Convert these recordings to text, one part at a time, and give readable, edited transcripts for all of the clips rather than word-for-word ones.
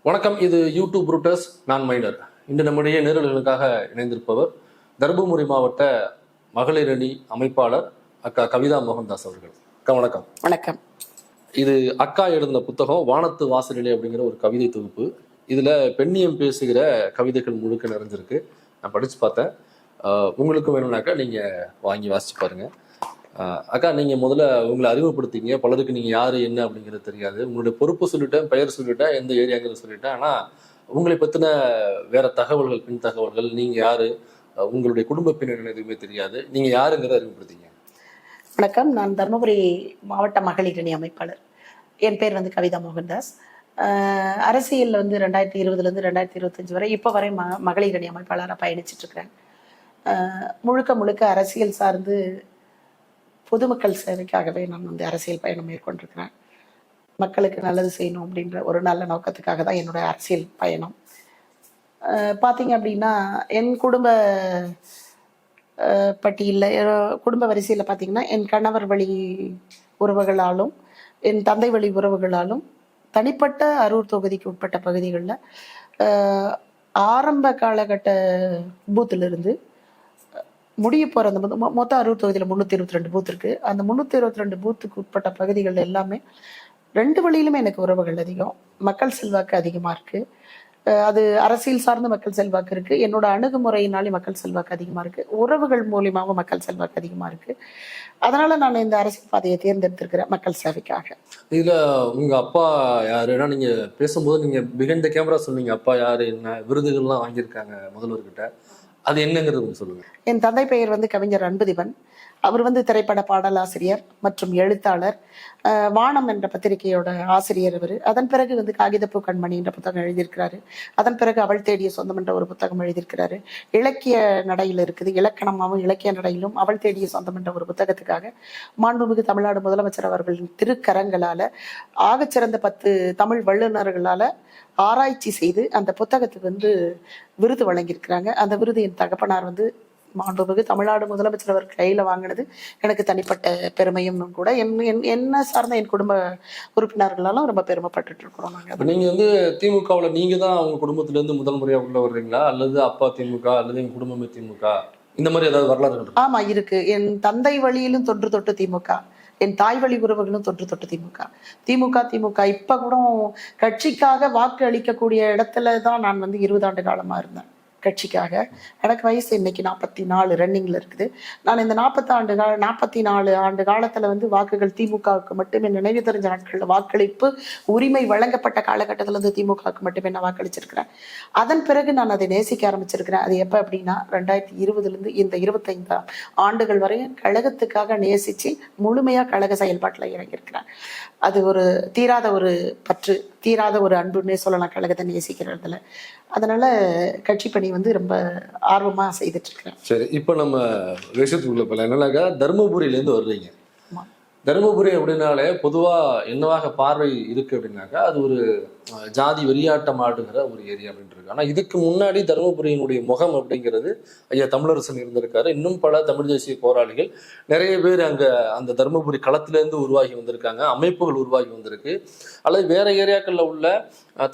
வணக்கம். இது YouTube Brutus. நான் மைனர். இன்று நம்முடைய நேரர்களுக்காக இணைந்திருப்பவர் தர்மபுரி மாவட்ட மகளிர் அணி அமைப்பாளர் அக்கா கவிதா மோகன்தாஸ் அவர்கள். அக்கா வணக்கம். வணக்கம். இது அக்கா எழுதின புத்தகம் வானத்து வாசலிலே அப்படிங்கிற ஒரு கவிதை தொகுப்பு. இதுல பெண்ணியம் பேசுகிற கவிதைகள் முழுக்க நிறைஞ்சிருக்கு. நான் படிச்சு பார்த்தேன். உங்களுக்கு வேணும்னாக்கா நீங்க வாங்கி வாசிச்சு பாருங்க. அக்கா, நீங்க முதல்ல உங்களை அறிமுகப்படுத்திங்க. பலருக்கு நீங்க யாரு என்ன அப்படிங்கிறது தெரியாது. உங்களுடைய பொறுப்பு சொல்லிட்டேன், பெயர் சொல்லிட்டேன், எந்த ஏரியாங்கிறது சொல்லிட்டேன். ஆனா உங்களை பத்தின வேற தகவல்கள், பின் தகவல்கள், நீங்க யாரு, உங்களுடைய குடும்ப பின்னணி எதுவுமே தெரியாது. நீங்க யாருங்கிறத அறிமுகப்படுத்திங்க. வணக்கம். நான் தர்மபுரி மாவட்ட மகளிர் அணி அமைப்பாளர். என் பேர் கவிதா மோகன்தாஸ். அரசியல் 2020 2025 வரை இப்போ வரை மகளிர் அணி அமைப்பாளராக பயணிச்சுட்டு இருக்கிறேன். முழுக்க முழுக்க அரசியல் சார்ந்து பொதுமக்கள் சேவைக்காகவே நான் அரசியல் பயணம் மேற்கொண்டிருக்கிறேன். மக்களுக்கு நல்லது செய்யணும் அப்படின்ற ஒரு நல்ல நோக்கத்துக்காக தான் என்னோட அரசியல் பயணம். பார்த்தீங்க அப்படின்னா என் குடும்ப பட்டியலில், குடும்ப வரிசையில் பார்த்தீங்கன்னா என் கணவர் வழி உறவுகளாலும் என் தந்தை வழி உறவுகளாலும் தனிப்பட்ட அரூர் தொகுதிக்கு உட்பட்ட பகுதிகளில் ஆரம்ப காலகட்ட பூத்திலிருந்து முடிய போகிற அந்த மொத்தம் அரூர் தொகுதியில் 322 பூத் இருக்குது. அந்த 322 பூத்துக்கு உட்பட்ட பகுதிகள் எல்லாமே 2 வழியிலுமே எனக்கு உறவுகள் அதிகம். மக்கள் செல்வாக்கு அதிகமாக இருக்குது. அது அரசியல் சார்ந்த மக்கள் செல்வாக்கு இருக்குது. என்னோட அணுகுமுறையினாலே மக்கள் செல்வாக்கு அதிகமாக இருக்குது. உறவுகள் மூலியமாகவும் மக்கள் செல்வாக்கு அதிகமாக இருக்குது. அதனால் நான் இந்த அரசியல் பாதையை தேர்ந்தெடுத்திருக்கிறேன் மக்கள் சேவைக்காக. இதில் உங்கள் அப்பா யார்? ஏன்னா நீங்கள் பேசும்போது நீங்கள் பிஹைண்ட் த கேமரா சொன்னீங்க அப்பா யார், என்ன விருதுகள்லாம் வாங்கியிருக்காங்க முதல்வர்கிட்ட. அது என்னங்கிறது சொல்லுங்க. என் தந்தை பெயர் கவிஞர் அன்புதிபன். அவர் திரைப்பட பாடலாசிரியர் மற்றும் எழுத்தாளர். வானம் என்ற பத்திரிகையோட ஆசிரியர் அவர். அதன் பிறகு காகிதப்பூ கண்மணி என்ற புத்தகம் எழுதியிருக்கிறாரு. அதன் பிறகு அவள் தேடிய சொந்தம் என்ற ஒரு புத்தகம் எழுதியிருக்கிறாரு. இலக்கிய நடையில் இருக்குது, இலக்கணமாகவும் இலக்கிய நடையிலும் அவள் தேடிய சொந்தம் என்ற ஒரு புத்தகத்துக்காக மாண்புமிகு தமிழ்நாடு முதலமைச்சர் அவர்களின் திருக்கரங்களால ஆகச்சிறந்த 10 தமிழ் வல்லுநர்களால ஆராய்ச்சி செய்து அந்த புத்தகத்துக்கு விருது வழங்கியிருக்கிறாங்க. அந்த விருது என் தகப்பனார் மாண்புமிகு தமிழ்நாடு முதலமைச்சர் அவர் கையில வாங்கினது எனக்கு தனிப்பட்ட பெருமையும் கூட. என்ன சார்ந்த என் குடும்ப உறுப்பினர்களாலும் ரொம்ப பெருமைப்பட்டு இருக்கிறோம். நீங்க திமுகவுல நீங்க தான் அவங்க குடும்பத்துல இருந்து முதல் முறையா உள்ள வர்றீங்களா, அல்லது அப்பா திமுக அல்லது எங்க குடும்பமே திமுக, இந்த மாதிரி ஏதாவது வரலாறு? ஆமா இருக்கு. என் தந்தை வழியிலும் தொன்று தொட்டு திமுக, என் தாய் வழி உறவுகளும் தொன்று தொட்டு திமுக. இப்ப கூட கட்சிக்காக வாக்கு அளிக்கக்கூடிய இடத்துல தான் நான் 20 ஆண்டு காலமா இருந்தேன் கட்சிக்காக. எனக்கு வயசு இன்னைக்கு 44 ரன்னிங்ல இருக்குது. நான் இந்த 44 ஆண்டு காலத்துல வாக்குகள் திமுகவுக்கு மட்டுமே, நினைவு தெரிஞ்ச நாட்கள்ல வாக்களிப்பு உரிமை வழங்கப்பட்ட காலகட்டத்துல திமுகவுக்கு மட்டுமே நான் வாக்களிச்சிருக்கிறேன். அதன் பிறகு நான் அதை நேசிக்க ஆரம்பிச்சிருக்கிறேன். அது எப்ப அப்படின்னா 2020 இந்த 25 ஆண்டுகள் வரையும் கழகத்துக்காக நேசிச்சு முழுமையா கழக செயல்பாட்டுல இறங்கியிருக்கிறேன். அது ஒரு தீராத ஒரு பற்று, தீராத ஒரு அன்புன்னே சொல்லலாம் கழகத்தை நேசிக்கிறதுல. அதனால கட்சி பணி ரொம்ப ஆர்வமா செய்துட்டு இருக்கிறேன். சரி, இப்ப நம்ம விஷயத்துக்குள்ள போல என்னன்னாக்கா தர்மபுரியில இருந்து வர்றீங்க. தர்மபுரி அப்படின்னாலே பொதுவா என்னவாக பார்வை இருக்கு அப்படின்னாக்கா அது ஒரு ஜாதி வெறியாட்டம் ஆடுகிற ஒரு ஏரியா அப்படின்ட்டு இருக்கு. ஆனா இதுக்கு முன்னாடி தர்மபுரியினுடைய முகம் அப்படிங்கிறது ஐயா தமிழரசன் இருந்திருக்காரு. இன்னும் பல தமிழ் தேசிய போராளிகள் நிறைய பேர் அங்க அந்த தர்மபுரி களத்திலேருந்து உருவாகி வந்திருக்காங்க, அமைப்புகள் உருவாகி வந்திருக்கு. அல்லது வேற ஏரியாக்கள்ல உள்ள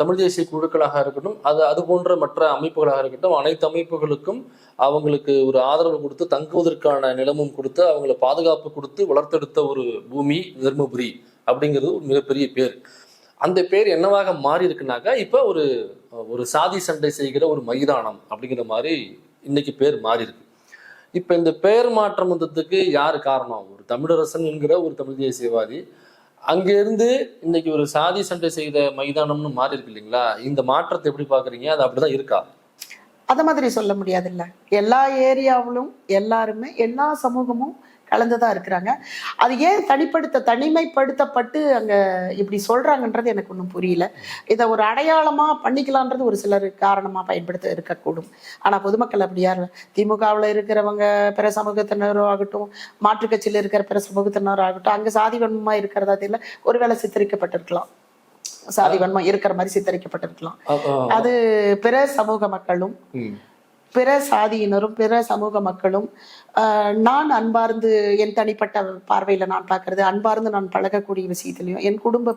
தமிழ் தேசிய குழுக்களாக இருக்கட்டும், அது போன்ற மற்ற அமைப்புகளாக இருக்கட்டும், அனைத்து அமைப்புகளுக்கும் அவங்களுக்கு ஒரு ஆதரவு கொடுத்து தங்குவதற்கான நிலமும் கொடுத்து அவங்களை பாதுகாப்பு கொடுத்து வளர்த்தெடுத்த ஒரு பூமி தர்மபுரி அப்படிங்கிறது ஒரு மிகப்பெரிய பேர். அந்த பேர் என்னவாக மாறி இருக்குனாக்கா இப்ப ஒரு சாதி சண்டை செய்கிற ஒரு மைதானம் அப்படிங்கிற மாதிரி இன்னைக்கு பேர் மாறி இருக்கு. இப்ப இந்த பெயர் மாற்றம் வந்ததுக்கு யாரு காரணம்? ஒரு தமிழரசன் என்கிற ஒரு தமிழ் தேசியவாதி அங்கிருந்து இன்னைக்கு ஒரு சாதி சண்டை செய்த மைதானம்னு மாறி இருக்கு இல்லைங்களா? இந்த மாற்றத்தை எப்படி பாக்குறீங்க? அது அப்படிதான் இருக்கா? அத மாதிரி சொல்ல முடியாது இல்ல. எல்லா ஏரியாவிலும் எல்லாருமே எல்லா சமூகமும் கலந்துதான் இருக்கிறாங்க. அது ஏன் தனிமைப்படுத்தப்பட்டு அங்க இப்படி சொல்றாங்கன்றது எனக்கு ஒன்றும் புரியல. இதை ஒரு அடையாளமா பண்ணிக்கலான்றது ஒரு சிலர் காரணமா பயன்படுத்த இருக்கக்கூடும். ஆனா பொதுமக்கள் அப்படி யார், திமுகவில் இருக்கிறவங்க பிற சமூகத்தினரோ ஆகட்டும், மாற்றுக் கட்சியில் இருக்கிற பிற சமூகத்தினரோ ஆகட்டும், அங்க சாதி வன்மமா இருக்கிறதா தெரியல. ஒருவேளை சித்தரிக்கப்பட்டிருக்கலாம், சாதி வன்மம் இருக்கிற மாதிரி சித்தரிக்கப்பட்டிருக்கலாம். அது பிற சமூக மக்களும் பிற சாதியினரும் பிற சமூக மக்களும் நான் அன்பார்ந்து என் தனிப்பட்ட பார்வையில் நான் பார்க்கறது, அன்பார்ந்து நான் பழகக்கூடிய விஷயத்துலையும் என் குடும்ப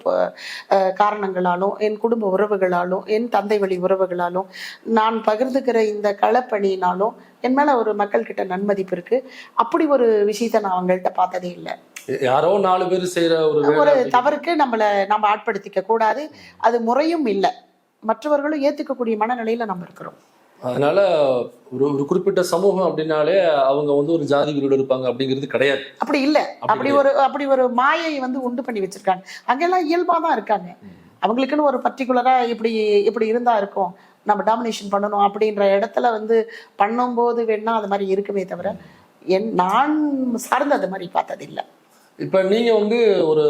காரணங்களாலும் என் குடும்ப உறவுகளாலும் என் தந்தை வழி உறவுகளாலும் நான் பகிர்ந்துக்கிற இந்த களப்பணியினாலும் என் மேல ஒரு மக்கள்கிட்ட நன்மதிப்பு இருக்கு. அப்படி ஒரு விஷயத்த நான் அவங்கள்ட்ட பார்த்ததே இல்லை. யாரோ 4 பேர் செய்யற ஒரு தவறுக்கு நம்ம ஆட்படுத்திக்க கூடாது. அது முறையும் இல்லை. மற்றவர்களும் ஏத்துக்கக்கூடிய மனநிலையில நம்ம இருக்கிறோம். அதனால ஒரு குறிப்பிட்ட சமூகம் அப்படின்னாலே அவங்க வந்து ஒரு ஜாதி வீரோடு இருப்பாங்க அப்படிங்கிறது கிடையாது. அப்படி இல்லை. அப்படி ஒரு மாயை வந்து உண்டு பண்ணி வச்சிருக்காங்க. அங்கெல்லாம் இயல்பா தான் இருக்காங்க. அவங்களுக்குன்னு ஒரு பர்டிகுலரா இப்படி இருந்தா இருக்கும், நம்ம டாமினேஷன் பண்ணணும் அப்படின்ற இடத்துல வந்து பண்ணும்போது வேணா அது மாதிரி இருக்குமே தவிர நான் சார்ந்து அது மாதிரி பார்த்தது இல்லை. இப்ப நீங்க வந்து ஒரு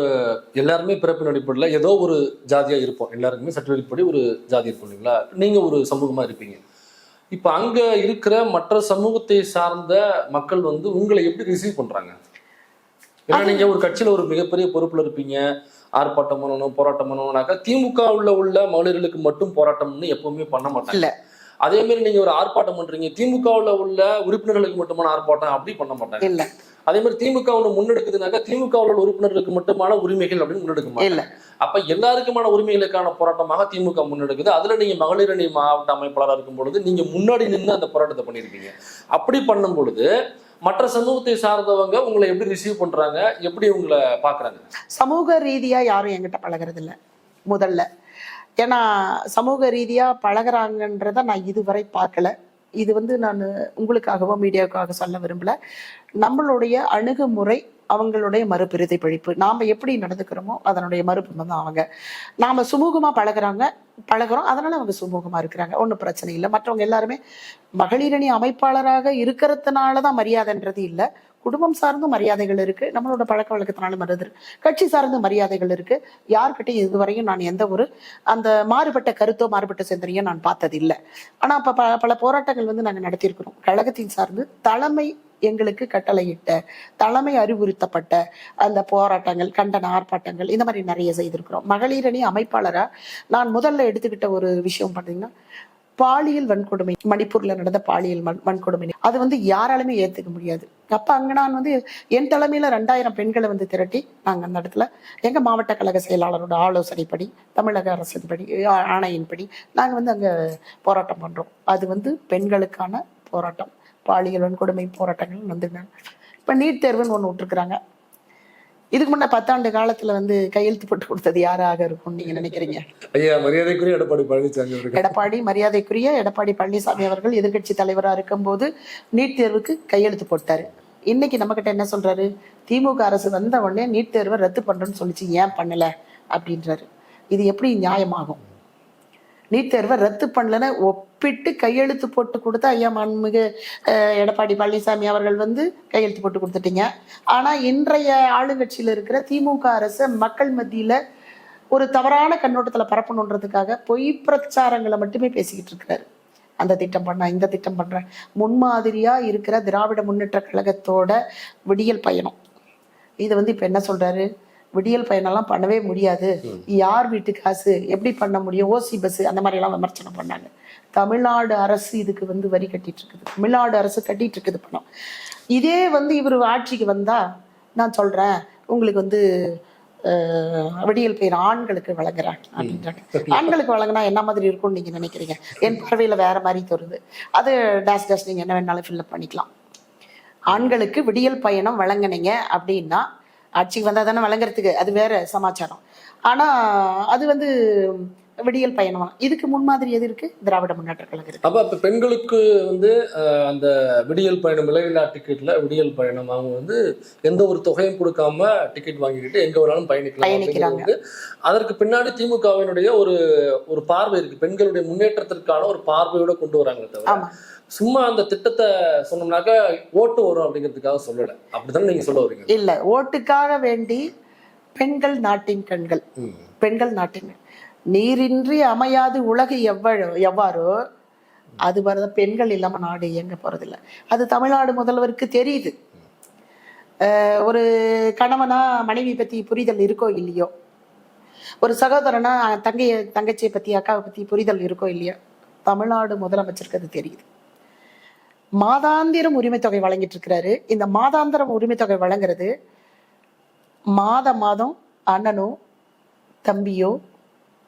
எல்லாருமே பிறப்பின் அடிப்படையில் ஏதோ ஒரு ஜாதியா இருப்போம், எல்லாருக்குமே சர்டிஃபிகேட் படி ஒரு ஜாதி இருக்கும் இல்லைங்களா? நீங்க ஒரு சமூகமா இருப்பீங்க. இப்ப அங்க இருக்கிற மற்ற சமூகத்தை சார்ந்த மக்கள் வந்து உங்களை எப்படி ரிசீவ் பண்றாங்க? ஏன்னா நீங்க ஒரு கட்சியில ஒரு மிகப்பெரிய பொறுப்புல இருப்பீங்க, ஆர்ப்பாட்டம் பண்ணணும் போராட்டம் பண்ணணும்னாக்கா திமுக உள்ள மகளிர்களுக்கு மட்டும் போராட்டம்னு எப்பவுமே பண்ண மாட்டாங்க. அதே மாதிரி நீங்க ஒரு ஆர்ப்பாட்டம் பண்றீங்க, திமுக உள்ள உறுப்பினர்களுக்கு மட்டுமான ஆர்ப்பாட்டம் அப்படி பண்ண மாட்டாங்க. அதே மாதிரி திமுக முன்னெடுக்குதுனாக்கா திமுக உள்ள உறுப்பினர்களுக்கு மட்டுமான உரிமைகள் அப்படின்னு முன்னெடுக்க மாட்டாங்க. அப்ப எல்லாருக்குமான உரிமைகளுக்கான போராட்டமாக திமுக முன்னெடுக்குது. அதுல நீங்க மகளிர் அணி மாவட்ட அமைப்பாளராக இருக்கும் பொழுது நீங்க முன்னாடி நின்று அந்த போராட்டத்தை பண்ணியிருக்கீங்க. அப்படி பண்ணும் பொழுது மற்ற சமூகத்தை சார்ந்தவங்க உங்களை எப்படி ரிசீவ் பண்றாங்க, எப்படி உங்களை பாக்குறாங்க? சமூக ரீதியா யாரும் என்கிட்ட பழகிறது இல்லை முதல்ல. ஏன்னா சமூக ரீதியா பழகுறாங்கன்றத நான் இதுவரை பார்க்கல. இது வந்து நான் உங்களுக்காகவோ மீடியாவுக்காக சொல்ல விரும்பல. நம்மளுடைய அணுகுமுறை அவங்களுடைய மறுபிரதிபலிப்பு. நாம எப்படி நடந்துக்கிறோமோ அதனுடைய மறுப்பு தான் அவங்க. நாம சுமூகமா பழகுறோம், அதனால அவங்க சுமூகமா இருக்கிறாங்க, ஒன்றும் பிரச்சனை இல்லை. மற்றவங்க எல்லாருமே மகளிரணி அமைப்பாளராக இருக்கிறதுனாலதான் மரியாதைன்றது இல்லை. குடும்பம் சார்ந்தும் மரியாதைகள் இருக்கு, நம்மளோட பழக்க வழக்கத்தினாலும் வருது, கட்சி சார்ந்த மரியாதைகள் இருக்கு. யார்கிட்டையும் இதுவரையும் நான் எந்த ஒரு அந்த மாறுபட்ட கருத்தோ மாறுபட்ட சிந்தனையோ நான் பார்த்தது இல்லை. ஆனா இப்ப பல போராட்டங்கள் வந்து நாங்க நடத்தியிருக்கிறோம். கழகத்தின் சார்ந்து தலைமை எங்களுக்கு கட்டளையிட்ட, தலைமை அறிவுறுத்தப்பட்ட அந்த போராட்டங்கள், கண்டன ஆர்ப்பாட்டங்கள், இந்த மாதிரி நிறைய செய்திருக்கிறோம். மகளிரணி அமைப்பாளரா நான் முதல்ல எடுத்துக்கிட்ட ஒரு விஷயம் பார்த்தீங்கன்னா, பாலியல் வன்கொடுமை, மணிப்பூர்ல நடந்த பாலியல் வன்கொடுமை, அது வந்து யாராலுமே ஏத்துக்க முடியாது. அப்ப அங்க நான் வந்து என் தலைமையில 2000 பெண்களை வந்து திரட்டி நாங்க அந்த இடத்துல எங்க மாவட்ட கழக செயலாளரோட ஆலோசனைப்படி, தமிழக அரசின்படி, ஆணையின்படி நாங்க வந்து அங்க போராட்டம் பண்றோம். அது வந்து பெண்களுக்கான போராட்டம், பாலியல் வன்கொடுமை போராட்டங்கள் வந்துருந்தாங்க. இப்ப நீட் தேர்வுன்னு ஒண்ணு விட்டுருக்குறாங்க. இதுக்கு முன்ன 10 ஆண்டு காலத்துல வந்து கையெழுத்து போட்டு கொடுத்தது யாராக இருக்கும் நீங்க நினைக்கிறீங்க? ஐயா மரியாதைக்குரிய எடப்பாடி பழனிசாமி அவர்கள் எதிர்கட்சி தலைவரா இருக்கும் போது நீட் தேர்வுக்கு கையெழுத்து போட்டாரு. இன்னைக்கு நம்ம கிட்ட என்ன சொல்றாரு? திமுக அரசு வந்த உடனே நீட் தேர்வை ரத்து பண்றேன்னு சொல்லிச்சு, ஏன் பண்ணல அப்படின்றாரு. இது எப்படி நியாயமாகும்? நீட் தேர்வை ரத்து பண்ணலன்னு ஒப்பிட்டு கையெழுத்து போட்டு கொடுத்தா ஐயா மாண்புமிகு எடப்பாடி பழனிசாமி அவர்கள் வந்து கையெழுத்து போட்டு கொடுத்துட்டீங்க. ஆனா இன்றைய ஆளுங்கட்சியில இருக்கிற திமுக அரசு மக்கள் மத்தியில ஒரு தவறான கண்ணோட்டத்துல பரப்பணுன்றதுக்காக பொய் பிரச்சாரங்களை மட்டுமே பேசிக்கிட்டு இருக்கிறாரு. அந்த திட்டம் பண்ண, இந்த திட்டம் பண்ற, முன்மாதிரியா இருக்கிற திராவிட முன்னேற்ற கழகத்தோட விடியல் பயணம் இது வந்து இப்ப என்ன சொல்றாரு? விடியல் பயணம்லாம் பண்ணவே முடியாது, யார் வீட்டு காசு எப்படி பண்ண முடியும், ஓசி பஸ், அந்த மாதிரி எல்லாம் விமர்சனம் பண்ணாங்க. தமிழ்நாடு அரசு இதுக்கு வந்து வரி கட்டிட்டு இருக்குது, தமிழ்நாடு அரசு கட்டிட்டு இருக்குது பணம். இதே வந்து இவர் ஆட்சிக்கு வந்தா நான் சொல்றேன் உங்களுக்கு வந்து விடியல் பெயர் ஆண்களுக்கு வழங்குறாங்க அப்படின்றாங்க. ஆண்களுக்கு வழங்கினா என்ன மாதிரி இருக்கும்னு நீங்க நினைக்கிறீங்க? என் பார்வையில வேற மாதிரி தோணுது. அது டேஷ் நீங்க என்ன வேணாலும் ஃபில்அப் பண்ணிக்கலாம். ஆண்களுக்கு விடியல் பயணம் வழங்கினீங்க அப்படின்னா ஆட்சிக்கு வந்தா தானே வழங்குறதுக்கு, அது வேற சமாச்சாரம். ஆனா அது வந்து விடியல் பயணம். இதுக்கு முன்மாதிரி எது இருக்கு? திராவிட முன்னேற்ற கழகம் இருக்கு. அப்ப இப்ப பெண்களுக்கு வந்து அந்த விடியல் பயணம், விலையில்லா டிக்கெட்ல விடியல் பயணம் அவங்க வந்து எந்த ஒரு தொகையும் கொடுக்காம டிக்கெட் வாங்கிக்கிட்டு எங்க வேணாலும் பயணிக்கிறாங்க. அதற்கு பின்னாடி திமுகவினுடைய ஒரு பார்வை இருக்கு, பெண்களுடைய முன்னேற்றத்திற்கான ஒரு பார்வையோட கொண்டு வராங்க. தவிர சும்மா அந்த திட்டத்தை சொன்னோம்னாக்கா ஓட்டு வரும் அப்படிங்கிறதுக்காக சொல்லல. அப்படித்தானே நீங்க சொல்ல வரீங்க? இல்ல, ஓட்டுக்காக வேண்டி பெண்கள் நாட்டின் கண்கள், பெண்கள் நாட்டின் நீரின்றி அமையாது உலகு எவ்வாறோ அது மாதிரிதான் பெண்கள் இல்லாம நாடு இயங்க போறதில்லை. அது தமிழ்நாடு முதல்வருக்கு தெரியுது. ஒரு கணவனா மனைவி பத்தி புரிதல் இருக்கோ இல்லையோ, ஒரு சகோதரனா தங்கச்சியை பத்தி அக்காவை பத்தி புரிதல் இருக்கோ இல்லையோ, தமிழ்நாடு முதலமைச்சருக்கு அது தெரியுது. மாதாந்திரம் உரிமை தொகை வழங்கிட்டு இருக்கிறாரு. இந்த மாதாந்திரம் உரிமை தொகை வழங்குறது மாதம் அண்ணனோ தம்பியோ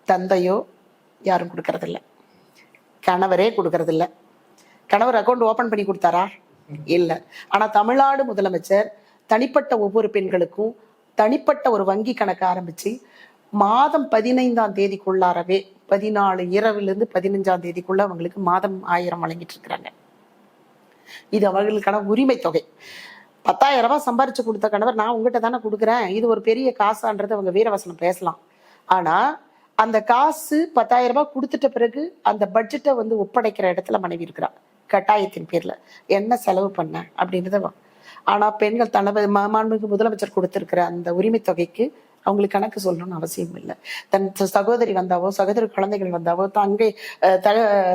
தந்தையோ யாரும் கொடுக்கறதில்ல, கணவரே கொடுக்கறதில்ல. கணவர் அக்கௌண்ட் ஓபன் பண்ணி கொடுத்தாரா? இல்லை. ஆனா தமிழ்நாடு முதலமைச்சர் தனிப்பட்ட ஒவ்வொரு பெண்களுக்கும் தனிப்பட்ட ஒரு வங்கி கணக்கு ஆரம்பிச்சு மாதம் 15ஆம் தேதிக்குள்ளாரவே 14 இரவிலிருந்து 15ஆம் தேதிக்குள்ள அவங்களுக்கு மாதம் 1000 வழங்கிட்டு இருக்கிறாங்க. இது அவர்களுக்கான உரிமை தொகை. 10,000 ரூபாய் சம்பாரிச்சு கொடுத்த கணவர் நான் உங்ககிட்ட தானே கொடுக்குறேன், இது ஒரு பெரிய காசான்றது அவங்க வீரவசனம் பேசலாம். ஆனா அந்த காசு 10,000 ரூபாய் கொடுத்துட்ட பிறகு அந்த பட்ஜெட்டை வந்து ஒப்படைக்கிற இடத்துல மனைவி இருக்கிறா, கட்டாயத்தின் பேர்ல என்ன செலவு பண்ண அப்படின்றத. ஆனா பெண்கள் மாண்புமிகு முதலமைச்சர் கொடுத்திருக்கிற அந்த உரிமை தொகைக்கு அவங்களுக்கு கணக்கு சொல்லணும்னு அவசியம் இல்லை. தன் சகோதரி வந்தாவோ, சகோதரி குழந்தைகள் வந்தாவோ, தங்கை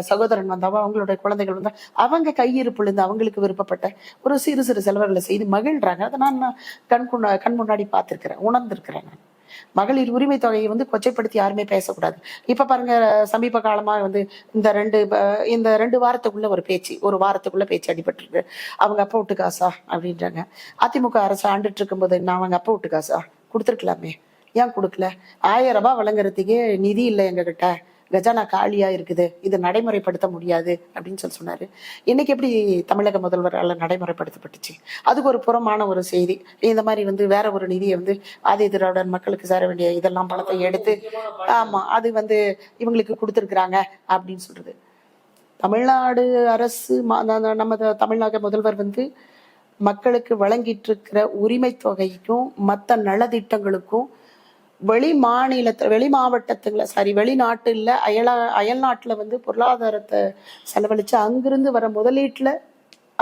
சகோதரன் வந்தாவோ, அவங்களுடைய குழந்தைகள் வந்தா அவங்க கையிருப்புல இருந்து அவங்களுக்கு விருப்பப்பட்ட ஒரு சிறு சிறு செலவுகளை செய்து மகிழ்றாங்க. அதை நான் கண் முன்னாடி பார்த்திருக்கிறேன், உணர்ந்திருக்கிறேன். நான் மகளிர் உரிமை தொகையை வந்து கொச்சைப்படுத்தி யாருமே பேசக்கூடாது. இப்ப பாருங்க, சமீப காலமா வந்து இந்த ரெண்டு வாரத்துக்குள்ள ஒரு வாரத்துக்குள்ள பேச்சு அடிபட்டிருக்கு. அவங்க அப்பா விட்டு காசா அப்படின்றாங்க. அதிமுக அரசு ஆண்டுட்டு இருக்கும்போது நான் அவங்க அப்பா விட்டு காசா கொடுத்துருக்கலாமே, ஏன் கொடுக்கல? 1000 ரூபாய் வழங்குறதுக்கே நிதி இல்லை எங்க கிட்ட, கஜானா காலியா இருக்குது, இது நடைமுறைப்படுத்த முடியாது அப்படின்னு சொன்னாரு. இன்னைக்கு எப்படி தமிழக முதல்வரால் நடைமுறைப்படுத்தப்பட்டுச்சு? அதுக்கு ஒரு புறமான ஒரு செய்தி. இந்த மாதிரி வந்து வேற ஒரு நிதியை வந்து ஆதி திராவிடர் மக்களுக்கு சேர வேண்டிய இதெல்லாம் பணத்தை எடுத்து ஆமா அது வந்து இவங்களுக்கு கொடுத்துருக்குறாங்க அப்படின்னு சொல்றது. தமிழ்நாடு அரசு நம்ம தமிழ்நாடு முதல்வர் வந்து மக்களுக்கு வழங்கிட்டு இருக்கிற உரிமை தொகைக்கும் மற்ற நலத்திட்டங்களுக்கும் வெளி மாவட்டத்துல வெளிநாட்டுல அயல்நாட்டுல வந்து பொருளாதாரத்தை செலவழிச்சு அங்கிருந்து வர முதலீட்டுல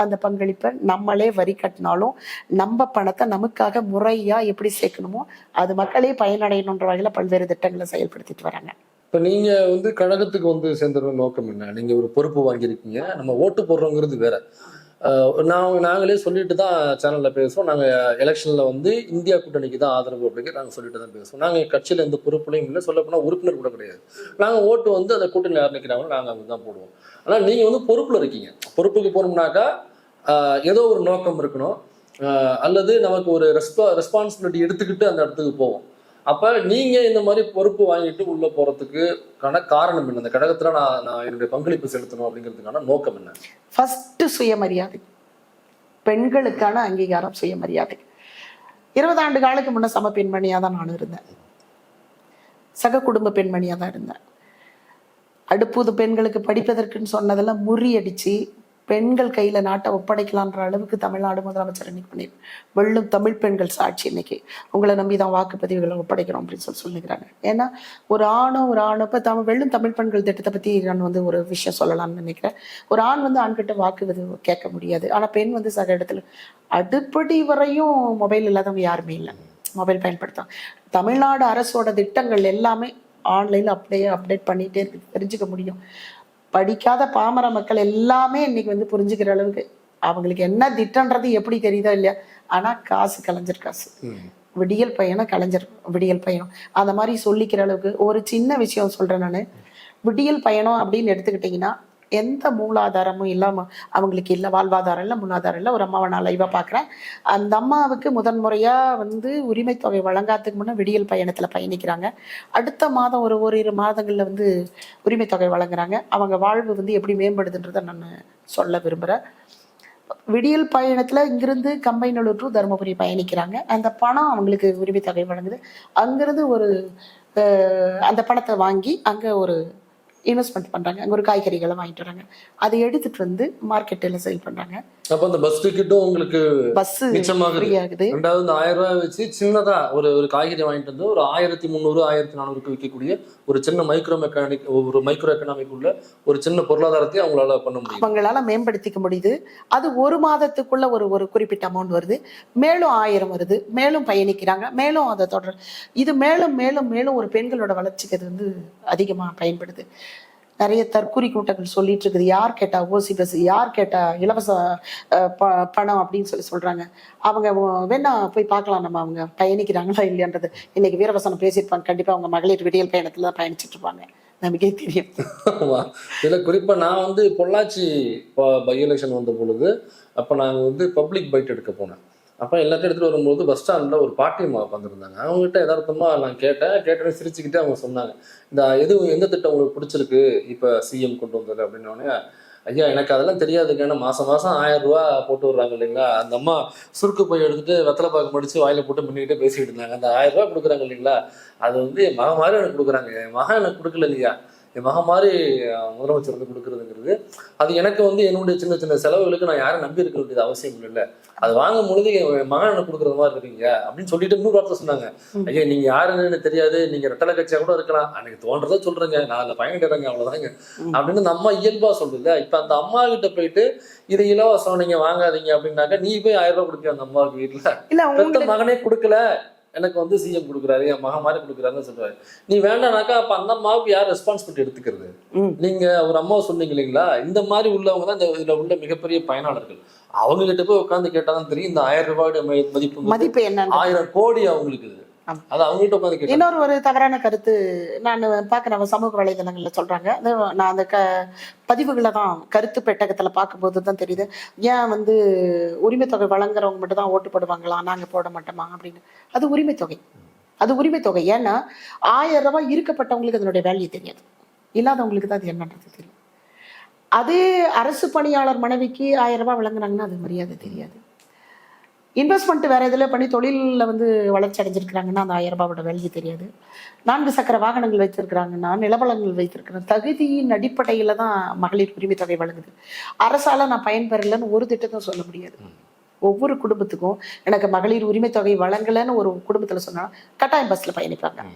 அந்த பங்களிப்பை நம்மளே வரி கட்டினாலும் நம்ம பணத்தை நமக்காக முறையா எப்படி சேர்க்கணுமோ அது மக்களே பயனடையணுன்ற வகையில பல்வேறு திட்டங்களை செயல்படுத்திட்டு வராங்க. இப்ப நீங்க வந்து கழகத்துக்கு வந்து சேர்ந்த நோக்கம் என்ன? நீங்க ஒரு பொறுப்பு வாங்கியிருக்கீங்க, நம்ம ஓட்டு போடுறோங்கிறது வேற. நாங்களே சொல்லிட்டு தான் சேனல்ல பேசுவோம். நாங்கள் எலெக்ஷன்ல வந்து இந்தியா கூட்டணிக்கு தான் ஆதரவு அப்படிங்கிற நாங்கள் சொல்லிட்டு தான் பேசுவோம். நாங்கள் கட்சியில எந்த பொறுப்புலையும் இல்லை, சொல்ல போனால் உறுப்பினர் கூட கிடையாது. நாங்கள் ஓட்டு வந்து அந்த கூட்டணி யார் நிற்கிறாங்களோ நாங்கள் அங்கே தான் போடுவோம். ஆனால் நீங்கள் வந்து பொறுப்புல இருக்கீங்க. பொறுப்புக்கு போகணும்னாக்கா ஏதோ ஒரு நோக்கம் இருக்கணும், அல்லது நமக்கு ஒரு ரெஸ்பான்சிபிலிட்டி எடுத்துக்கிட்டு அந்த இடத்துக்கு போவோம். அப்ப நீங்க இந்த மாதிரி பொறுப்பு வாங்கிட்டு உள்ள போறதுக்கான காரணம் என்ன? அந்த கழகத்துல நான் என்னுடைய பங்களிப்பு செலுத்தணும் அப்படிங்கிறதுக்கான நோக்கம் என்ன? ஃபர்ஸ்ட் சுயமரியாதை, பெண்களுக்கான அங்கீகாரம், சுயமரியாதை. 20 ஆண்டு காலுக்கு முன்ன சம பெண்மணியா தான் நானும் இருந்தேன், சக குடும்ப பெண்மணியா தான் இருந்தேன். அடுப்புது பெண்களுக்கு படிப்பதற்குன்னு சொன்னதெல்லாம் முறியடிச்சு பெண்கள் கையில நாட்டை ஒப்படைக்கலான்ற அளவுக்கு தமிழ்நாடு முதலமைச்சர் இன்னைக்கு பண்ணிரு. வெள்ளும் தமிழ் பெண்கள் சாட்சி. இன்னைக்கு உங்களை நம்பிதான் வாக்குப்பதிவுகளை ஒப்படைக்கிறோம் அப்படின்னு சொல்லிக்கிறாங்க. ஏன்னா ஒரு ஆணோ இப்ப வெள்ளும் தமிழ் பெண்கள் திட்டத்தை பத்தி நான் வந்து ஒரு விஷயம் சொல்லலாம்னு நினைக்கிறேன். ஒரு ஆண் வந்து ஆண்கிட்ட வாக்குவது கேட்க முடியாது, ஆனா பெண் வந்து சக இடத்துல அடுப்படி வரையும் மொபைல் இல்லாதவங்க யாருமே இல்லை, மொபைல் பயன்படுத்தும். தமிழ்நாடு அரசோட திட்டங்கள் எல்லாமே ஆன்லைன்ல அப்படியே அப்டேட் பண்ணிட்டே இருக்கு, தெரிஞ்சுக்க முடியும். படிக்காத பாமர மக்கள் எல்லாமே இன்னைக்கு வந்து புரிஞ்சுக்கிற அளவுக்கு அவங்களுக்கு என்ன திட்டன்றது எப்படி தெரியுதோ இல்லையா, ஆனா காசு கலைஞர் காசு, விடியல் பயணம் கலைஞர் விடியல் பயணம், அந்த மாதிரி சொல்லிக்கிற அளவுக்கு. ஒரு சின்ன விஷயம் சொல்றேன் நான், விடியல் பயணம் அப்படின்னு எடுத்துக்கிட்டீங்கன்னா எந்த மூலாதாரமும் இல்லாம அவங்களுக்கு இல்லை, வாழ்வாதாரம் இல்லை, மூலாதாரம் இல்லை. ஒரு அம்மாவை நான் லைவா பாக்குறேன். அந்த அம்மாவுக்கு முதன்முறையா வந்து உரிமை தொகை வழங்காததுக்கு முன்னே விடியல் பயணத்துல பயணிக்கிறாங்க. அடுத்த மாதம் ஒரு 2 மாதங்கள்ல வந்து உரிமை தொகை வழங்குறாங்க. அவங்க வாழ்வு வந்து எப்படி மேம்படுதுன்றதை நான் சொல்ல விரும்புறேன். விடியல் பயணத்துல இங்கிருந்து கம்பைநல்லூர் டு தருமபுரி பயணிக்கிறாங்க. அந்த பணம் அவங்களுக்கு உரிமை தொகை வழங்குது. அங்கிருந்து ஒரு அந்த பணத்தை வாங்கி அங்க ஒரு இன்வெஸ்ட்மெண்ட் பண்றாங்க, அங்க ஒரு காய்கறிகளை வாங்கிட்டு வராங்க, அதை எடுத்துட்டு வந்து மார்க்கெட்ல சேல் பண்றாங்க. அப்ப அந்த பஸ் டிக்கெட்டும் உங்களுக்கு பஸ் மிச்சமாகுது. ரெண்டாவது 1000 ரூபாய் வச்சு சின்னதா ஒரு காய்கறி வாங்கிட்டு வந்து ஒரு 1300 1400 விற்கக்கூடிய ஒரு சின்ன மைக்ரோ எக்கனாமிக் உள்ள ஒரு சின்ன பொருளாதாரத்தை அவங்களால பண்ண முடியும், அவங்களால மேம்படுத்திக்க முடியுது. அது ஒரு மாதத்துக்குள்ள ஒரு குறிப்பிட்ட அமௌண்ட் வருது, மேலும் 1000 வருது, மேலும் பயணிக்கிறாங்க, மேலும் அதை தொடர். இது மேலும் மேலும் மேலும் ஒரு பெண்களோட வளர்ச்சிக்கு அது வந்து அதிகமா பயன்படுது. நிறைய தற்கூரி கூட்டங்கள் சொல்லிட்டு இருக்குது, யார் கேட்டா ஓசி பஸ், யார் கேட்டா இலவச பணம் அப்படின்னு சொல்றாங்க. அவங்க வேணா போய் பார்க்கலாம் நம்ம அவங்க பயணிக்கிறாங்களா இல்லையான்றது. இன்னைக்கு வீரவசனம் பேசியிருப்பாங்க, கண்டிப்பா அவங்க மகளிர் விடியல் பயணத்துல தான் பயணிச்சுட்டு இருப்பாங்க. நமக்கே தெரியும். இதுல குறிப்பா நான் வந்து பொள்ளாச்சி பை எலெக்ஷன் வந்த பொழுது அப்ப நாங்க வந்து பப்ளிக் பைட் எடுக்க போனேன். அப்ப எல்லாத்தையும் எடுத்துட்டு வரும்போது பஸ் ஸ்டாண்ட்ல ஒரு பாட்டியம்மா உட்காந்துருந்தாங்க. அவங்ககிட்ட யதார்த்தமா நான் கேட்டேன்னு சிரிச்சுக்கிட்டே அவங்க சொன்னாங்க, இந்த எந்த திட்டம் உங்களுக்கு பிடிச்சிருக்கு இப்ப சிஎம் கொண்டு வந்தது அப்படின்னோடனே, ஐயா எனக்கு அதெல்லாம் தெரியாதுங்க, ஏன்னா மாசம் மாசம் 1000 ரூபா போட்டு விடுறாங்க இல்லைங்களா, அந்த அம்மா சுருக்கு போய் எடுத்துட்டு வெத்தலை பாக்கு மடிச்சு வாயில போட்டு முன்னிக்கிட்டே பேசிக்கிட்டு இருந்தாங்க. அந்த 1000 ரூபா கொடுக்குறாங்க இல்லைங்களா, அது வந்து என் மகன் மாதிரி எனக்கு கொடுக்குறாங்க, என் மகன் எனக்கு கொடுக்கல இல்லையா, என் மகன் மாதிரி முதலமைச்சர் வந்து கொடுக்குறதுங்கிறது அது எனக்கு வந்து என்னுடைய சின்ன சின்ன செலவுகளுக்கு நான் யாரும் நம்பி இருக்க வேண்டியது அவசியம் இல்லை. அது வாங்கும் பொழுது என் மகன் எனக்கு கொடுக்குற மாதிரி இருக்கீங்க அப்படின்னு சொல்லிட்டு இன்னொரு வார்த்தை சொன்னாங்க. ஐயா நீங்க யாருன்னு எனக்கு தெரியாது, நீங்க ரெட்டலை கட்சியா கூட இருக்கலாம், அன்னைக்கு தோன்றதை சொல்றேங்க, நான் அதில் பயணிடுறேங்க அவ்வளவுதாங்க அப்படின்னு அந்த அம்மா இயல்பா சொல்லுது. இப்ப அந்த அம்மா கிட்ட போயிட்டு இது இலவசம் நீங்க வாங்காதீங்க அப்படின்னாக்கா நீ போய் 1000 ரூபாய் கொடுப்பியா அந்த அம்மாவுக்கு? வீட்டுல பெத்த மகனே கொடுக்கல, எனக்கு வந்து சிஎம் கொடுக்குறாரு, என் மகன் மாதிரி கொடுக்குறாருன்னு சொல்றாரு. நீ வேண்டானாக்கா அப்ப அந்த அம்மாவுக்கு யார் ரெஸ்பான்சிபிலிட்டி எடுத்துக்கிறது? நீங்க ஒரு அம்மாவை சொன்னீங்க இல்லைங்களா, இந்த மாதிரி உள்ளவங்க தான் இந்த இதுல உள்ள மிகப்பெரிய பயனாளர்கள். அவங்க கிட்ட போய் உட்காந்து கேட்டாலும் தெரியும் இந்த 1000 ரூபாயோட மதிப்பு என்ன, 1000 கோடி அவங்களுக்கு. அது அவங்ககிட்ட உட்காந்து கேட்டேன். இன்னொரு ஒரு தவறான கருத்து நான் பார்க்குறேன், சமூக வலைதளங்கள்ல சொல்றாங்க. நான் அந்த பதிவுகளை தான் கருத்து பெட்டகத்துல பார்க்கும்போது தான் தெரியுது, ஏன் வந்து உரிமை தொகை வழங்குறவங்க மட்டும் தான் ஓட்டு போடுவாங்களா, நாங்க போட மாட்டோமா அப்படின்னு. அது உரிமை தொகை, அது உரிமை தொகை. ஏன்னா 1000 ரூபாய் இருக்கப்பட்டவங்களுக்கு அதனுடைய வேல்யூ தெரியாது, இல்லாதவங்களுக்கு தான் அது என்னன்றது தெரியும். அதே அரசு பணியாளர் மனைவிக்கு 1000 ரூபாய் வழங்குறாங்கன்னா அது மரியாதை தெரியாது. இன்வெஸ்ட்மெண்ட் வேற இதில் பண்ணி தொழிலில் வந்து வளர்ச்சி அடைஞ்சிருக்கிறாங்கன்னா அந்த 1000 ரூபாயோட வேல்யூ தெரியாது. 4 சக்கர வாகனங்கள் வைத்திருக்கிறாங்கன்னா, நிலவளங்கள் வைத்திருக்கிறேன், தகுதியின் அடிப்படையில் தான் மகளிர் உரிமை தொகை வழங்குது. அரசால நான் பயன்பெறலைன்னு ஒரு திட்டத்தை சொல்ல முடியாது. ஒவ்வொரு குடும்பத்துக்கும் எனக்கு மகளிர் உரிமை தொகை வழங்கலைன்னு ஒரு குடும்பத்தில் சொன்னா கட்டாயம் பஸ்ல பயணிப்பாங்க,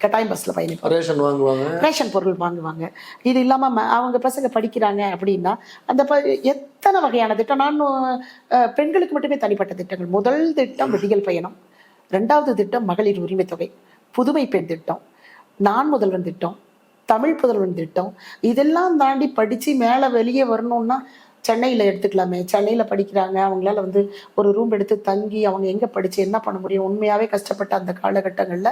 கட்டாயம் பஸ்ல பயணிப்பாங்க, ரேஷன் வாங்குவாங்க, ரேஷன் பொருள் வாங்குவாங்க. இது இல்லாம அவங்க பசங்க படிக்கிறாங்க அப்படின்னா அந்த எத்தனை வகையான திட்டம். நான் பெண்களுக்கு மட்டுமே தனிப்பட்ட திட்டங்கள். முதல் திட்டம் விடியல் பயணம், 2வது திட்டம் மகளிர் உரிமை தொகை, புதுமை பெண் திட்டம், நான் முதல்வன் திட்டம், தமிழ் புதல்வன் திட்டம். இதெல்லாம் தாண்டி படிச்சு மேல வெளியே வரணும்னா சென்னையில் எடுத்துக்கலாமே. சென்னையில் படிக்கிறாங்க, அவங்களால வந்து ஒரு ரூம் எடுத்து தங்கி அவங்க எங்கே படித்து என்ன பண்ண முடியும்? உண்மையாகவே கஷ்டப்பட்ட அந்த காலகட்டங்களில்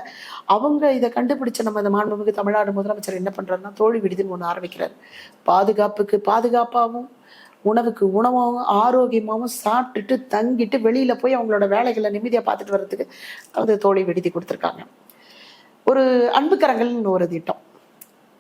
அவங்க இதை கண்டுபிடிச்ச நம்ம இந்த மாண்புமிகு தமிழ்நாடு முதலமைச்சர் என்ன பண்ணுறாருன்னா, தோழி விடுதின்னு ஒன்று ஆரம்பிக்கிறார். பாதுகாப்புக்கு பாதுகாப்பாகவும், உணவுக்கு உணவாகவும், ஆரோக்கியமாகவும் சாப்பிட்டுட்டு தங்கிட்டு வெளியில் போய் அவங்களோட வேலைகளை நிம்மதியாக பார்த்துட்டு வர்றதுக்கு வந்து தோழி விடுதி கொடுத்துருக்காங்க. ஒரு அன்புக்கரங்கள்னு ஒரு திட்டம்.